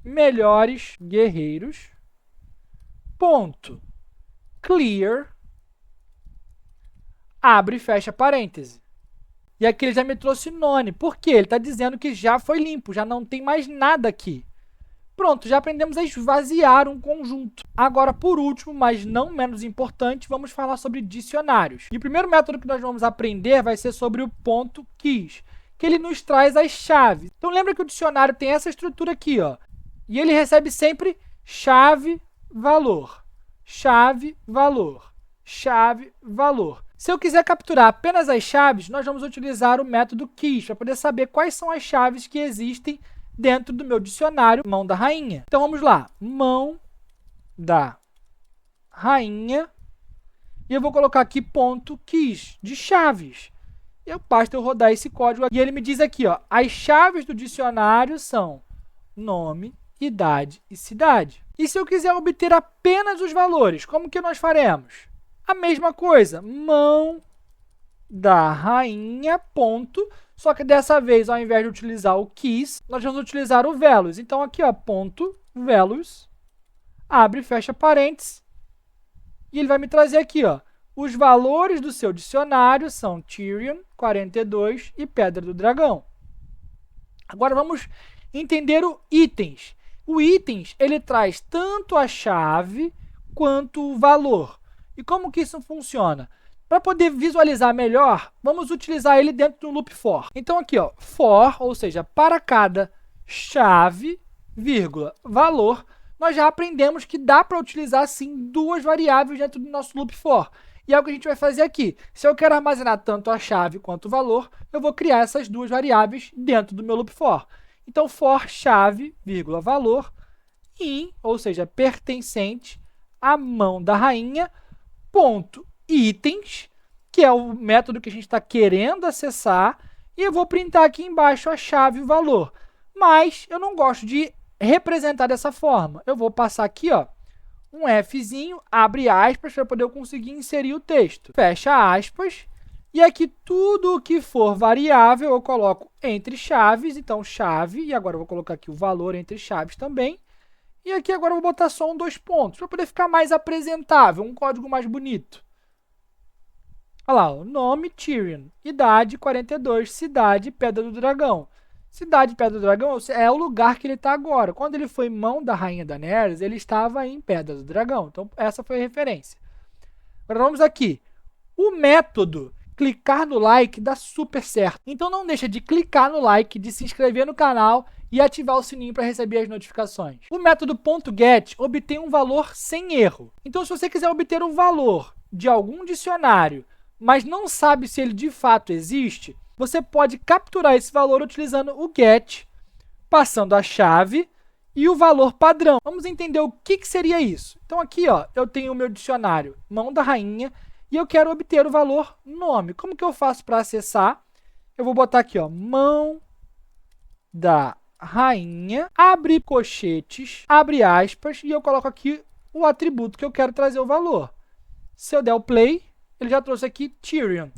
melhores guerreiros, ponto, clear, abre e fecha parêntese. E aqui ele já me trouxe none. Por quê? Ele está dizendo que já foi limpo, já não tem mais nada aqui. Pronto, já aprendemos a esvaziar um conjunto. Agora, por último, mas não menos importante, vamos falar sobre dicionários. E o primeiro método que nós vamos aprender vai ser sobre o ponto keys, que ele nos traz as chaves. Então lembra que o dicionário tem essa estrutura aqui, ó, e ele recebe sempre chave, valor, chave, valor, chave, valor. Se eu quiser capturar apenas as chaves, nós vamos utilizar o método keys para poder saber quais são as chaves que existem dentro do meu dicionário mão da rainha. Então vamos lá, mão da rainha, e eu vou colocar aqui ponto keys de chaves. E basta eu rodar esse código e ele me diz aqui, ó, as chaves do dicionário são nome, idade e cidade. E se eu quiser obter apenas os valores, como que nós faremos? A mesma coisa, mão da rainha, ponto, só que dessa vez, ao invés de utilizar o keys, nós vamos utilizar o values. Então, aqui, ó, ponto, values, abre e fecha parênteses, e ele vai me trazer aqui, ó, os valores do seu dicionário são Tyrion, 42 e Pedra do Dragão. Agora, vamos entender o itens. O itens, ele traz tanto a chave quanto o valor. E como que isso funciona? Para poder visualizar melhor, vamos utilizar ele dentro do loop for. Então, aqui, ó, for, ou seja, para cada chave, vírgula, valor, nós já aprendemos que dá para utilizar, sim, duas variáveis dentro do nosso loop for. E é o que a gente vai fazer aqui. Se eu quero armazenar tanto a chave quanto o valor, eu vou criar essas duas variáveis dentro do meu loop for. Então, for chave, vírgula, valor, in, ou seja, pertencente à mão da rainha, ponto, itens, que é o método que a gente está querendo acessar, e eu vou printar aqui embaixo a chave e o valor. Mas eu não gosto de representar dessa forma. Eu vou passar aqui, ó, um Fzinho, abre aspas, para poder eu conseguir inserir o texto. Fecha aspas. E aqui tudo o que for variável eu coloco entre chaves, então chave, e agora eu vou colocar aqui o valor entre chaves também. E aqui agora eu vou botar só um 2 pontos, para poder ficar mais apresentável, um código mais bonito. Olha lá, o nome, Tyrion, idade, 42, cidade, Pedra do Dragão. Cidade, Pedra do Dragão é o lugar que ele está agora. Quando ele foi mão da Rainha Daenerys, ele estava em Pedra do Dragão. Então, essa foi a referência. Agora, vamos aqui. O método clicar no like dá super certo. Então, não deixa de clicar no like, de se inscrever no canal e ativar o sininho para receber as notificações. O método .get obtém um valor sem erro. Então, se você quiser obter o valor de algum dicionário, mas não sabe se ele de fato existe, você pode capturar esse valor utilizando o get, passando a chave e o valor padrão. Vamos entender o que seria isso. Então, aqui, ó, eu tenho o meu dicionário mão da rainha e eu quero obter o valor nome. Como que eu faço para acessar? Eu vou botar aqui, ó, mão da rainha, abre cochetes, abre aspas, e eu coloco aqui o atributo que eu quero trazer o valor. Se eu der o play, ele já trouxe aqui Tyrion.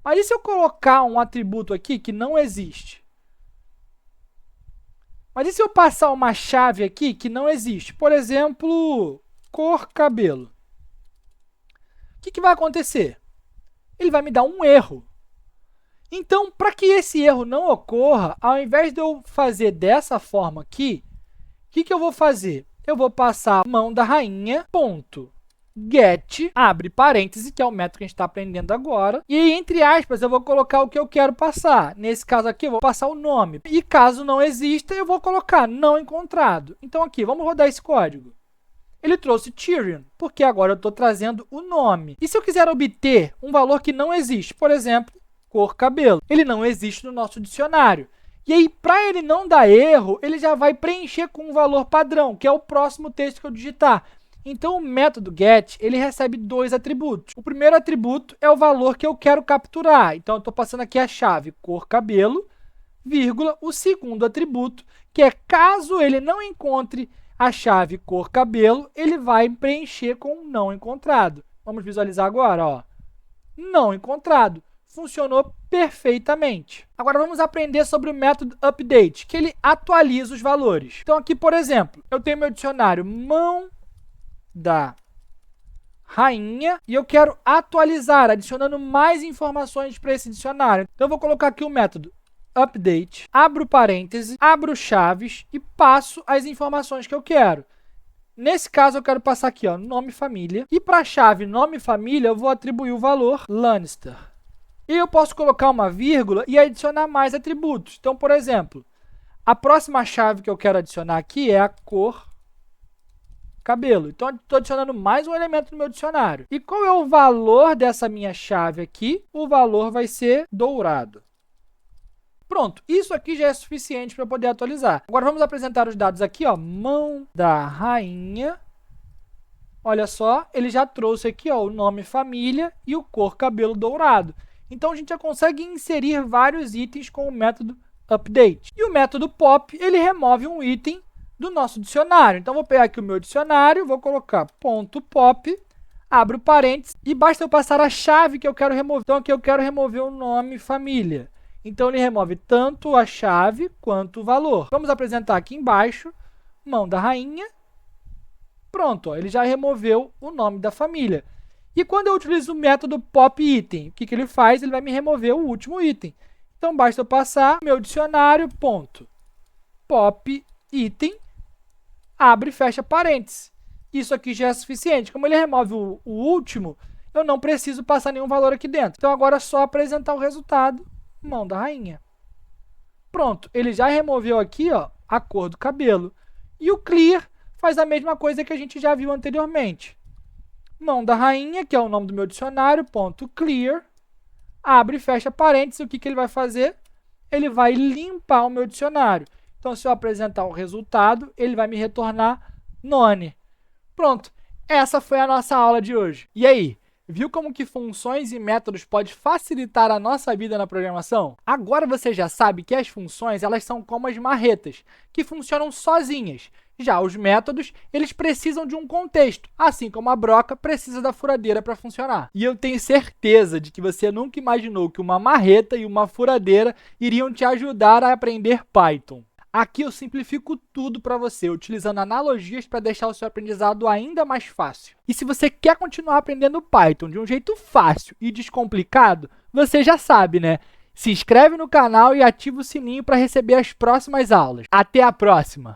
Mas e se eu colocar um atributo aqui que não existe? Mas e se eu passar uma chave aqui que não existe? Por exemplo, cor cabelo. O que vai acontecer? Ele vai me dar um erro. Então, para que esse erro não ocorra, ao invés de eu fazer dessa forma aqui, o que eu vou fazer? Eu vou passar mão da rainha, ponto. Get, abre parêntese, que é o método que a gente está aprendendo agora. E entre aspas, eu vou colocar o que eu quero passar. Nesse caso aqui, eu vou passar o nome. E caso não exista, eu vou colocar não encontrado. Então aqui, vamos rodar esse código. Ele trouxe Tyrion, porque agora eu estou trazendo o nome. E se eu quiser obter um valor que não existe, por exemplo, cor cabelo, ele não existe no nosso dicionário. E aí, para ele não dar erro, ele já vai preencher com um valor padrão, que é o próximo texto que eu digitar. Então, o método get, ele recebe dois atributos. O primeiro atributo é o valor que eu quero capturar. Então, eu estou passando aqui a chave cor cabelo, vírgula, o segundo atributo, que é caso ele não encontre a chave cor cabelo, ele vai preencher com não encontrado. Vamos visualizar agora, ó. Não encontrado. Funcionou perfeitamente. Agora, vamos aprender sobre o método update, que ele atualiza os valores. Então, aqui, por exemplo, eu tenho meu dicionário mão da rainha e eu quero atualizar, adicionando mais informações para esse dicionário. Então, eu vou colocar aqui o método update, abro parêntese, abro chaves e passo as informações que eu quero. Nesse caso, eu quero passar aqui, ó, nome família. E para a chave nome família, eu vou atribuir o valor Lannister. E eu posso colocar uma vírgula e adicionar mais atributos. Então, por exemplo, a próxima chave que eu quero adicionar aqui é a cor cabelo. Então, estou adicionando mais um elemento no meu dicionário. E qual é o valor dessa minha chave aqui? O valor vai ser dourado. Pronto, isso aqui já é suficiente para poder atualizar. Agora, vamos apresentar os dados aqui, ó. Mão da rainha. Olha só, ele já trouxe aqui, ó, o nome família e o cor cabelo dourado. Então, a gente já consegue inserir vários itens com o método update. E o método pop, ele remove um item do nosso dicionário. Então, vou pegar aqui o meu dicionário, vou colocar ponto .pop, abro parênteses, e basta eu passar a chave que eu quero remover. Então, aqui eu quero remover o nome família. Então, ele remove tanto a chave quanto o valor. Vamos apresentar aqui embaixo, mão da rainha. Pronto, ó, ele já removeu o nome da família. E quando eu utilizo o método popItem, o que ele faz? Ele vai me remover o último item. Então, basta eu passar meu dicionário, ponto, popItem, abre e fecha parênteses. Isso aqui já é suficiente. Como ele remove o último, eu não preciso passar nenhum valor aqui dentro. Então, agora é só apresentar o resultado, mão da rainha. Pronto, ele já removeu aqui, ó, a cor do cabelo. E o clear faz a mesma coisa que a gente já viu anteriormente. Mão da rainha, que é o nome do meu dicionário, ponto clear, abre e fecha parênteses. O que ele vai fazer? Ele vai limpar o meu dicionário. Então, se eu apresentar o resultado, ele vai me retornar none. Pronto, essa foi a nossa aula de hoje. E aí, viu como que funções e métodos podem facilitar a nossa vida na programação? Agora você já sabe que as funções elas são como as marretas, que funcionam sozinhas. Já os métodos, eles precisam de um contexto, assim como a broca precisa da furadeira para funcionar. E eu tenho certeza de que você nunca imaginou que uma marreta e uma furadeira iriam te ajudar a aprender Python. Aqui eu simplifico tudo para você, utilizando analogias para deixar o seu aprendizado ainda mais fácil. E se você quer continuar aprendendo Python de um jeito fácil e descomplicado, você já sabe, né? Se inscreve no canal e ativa o sininho para receber as próximas aulas. Até a próxima!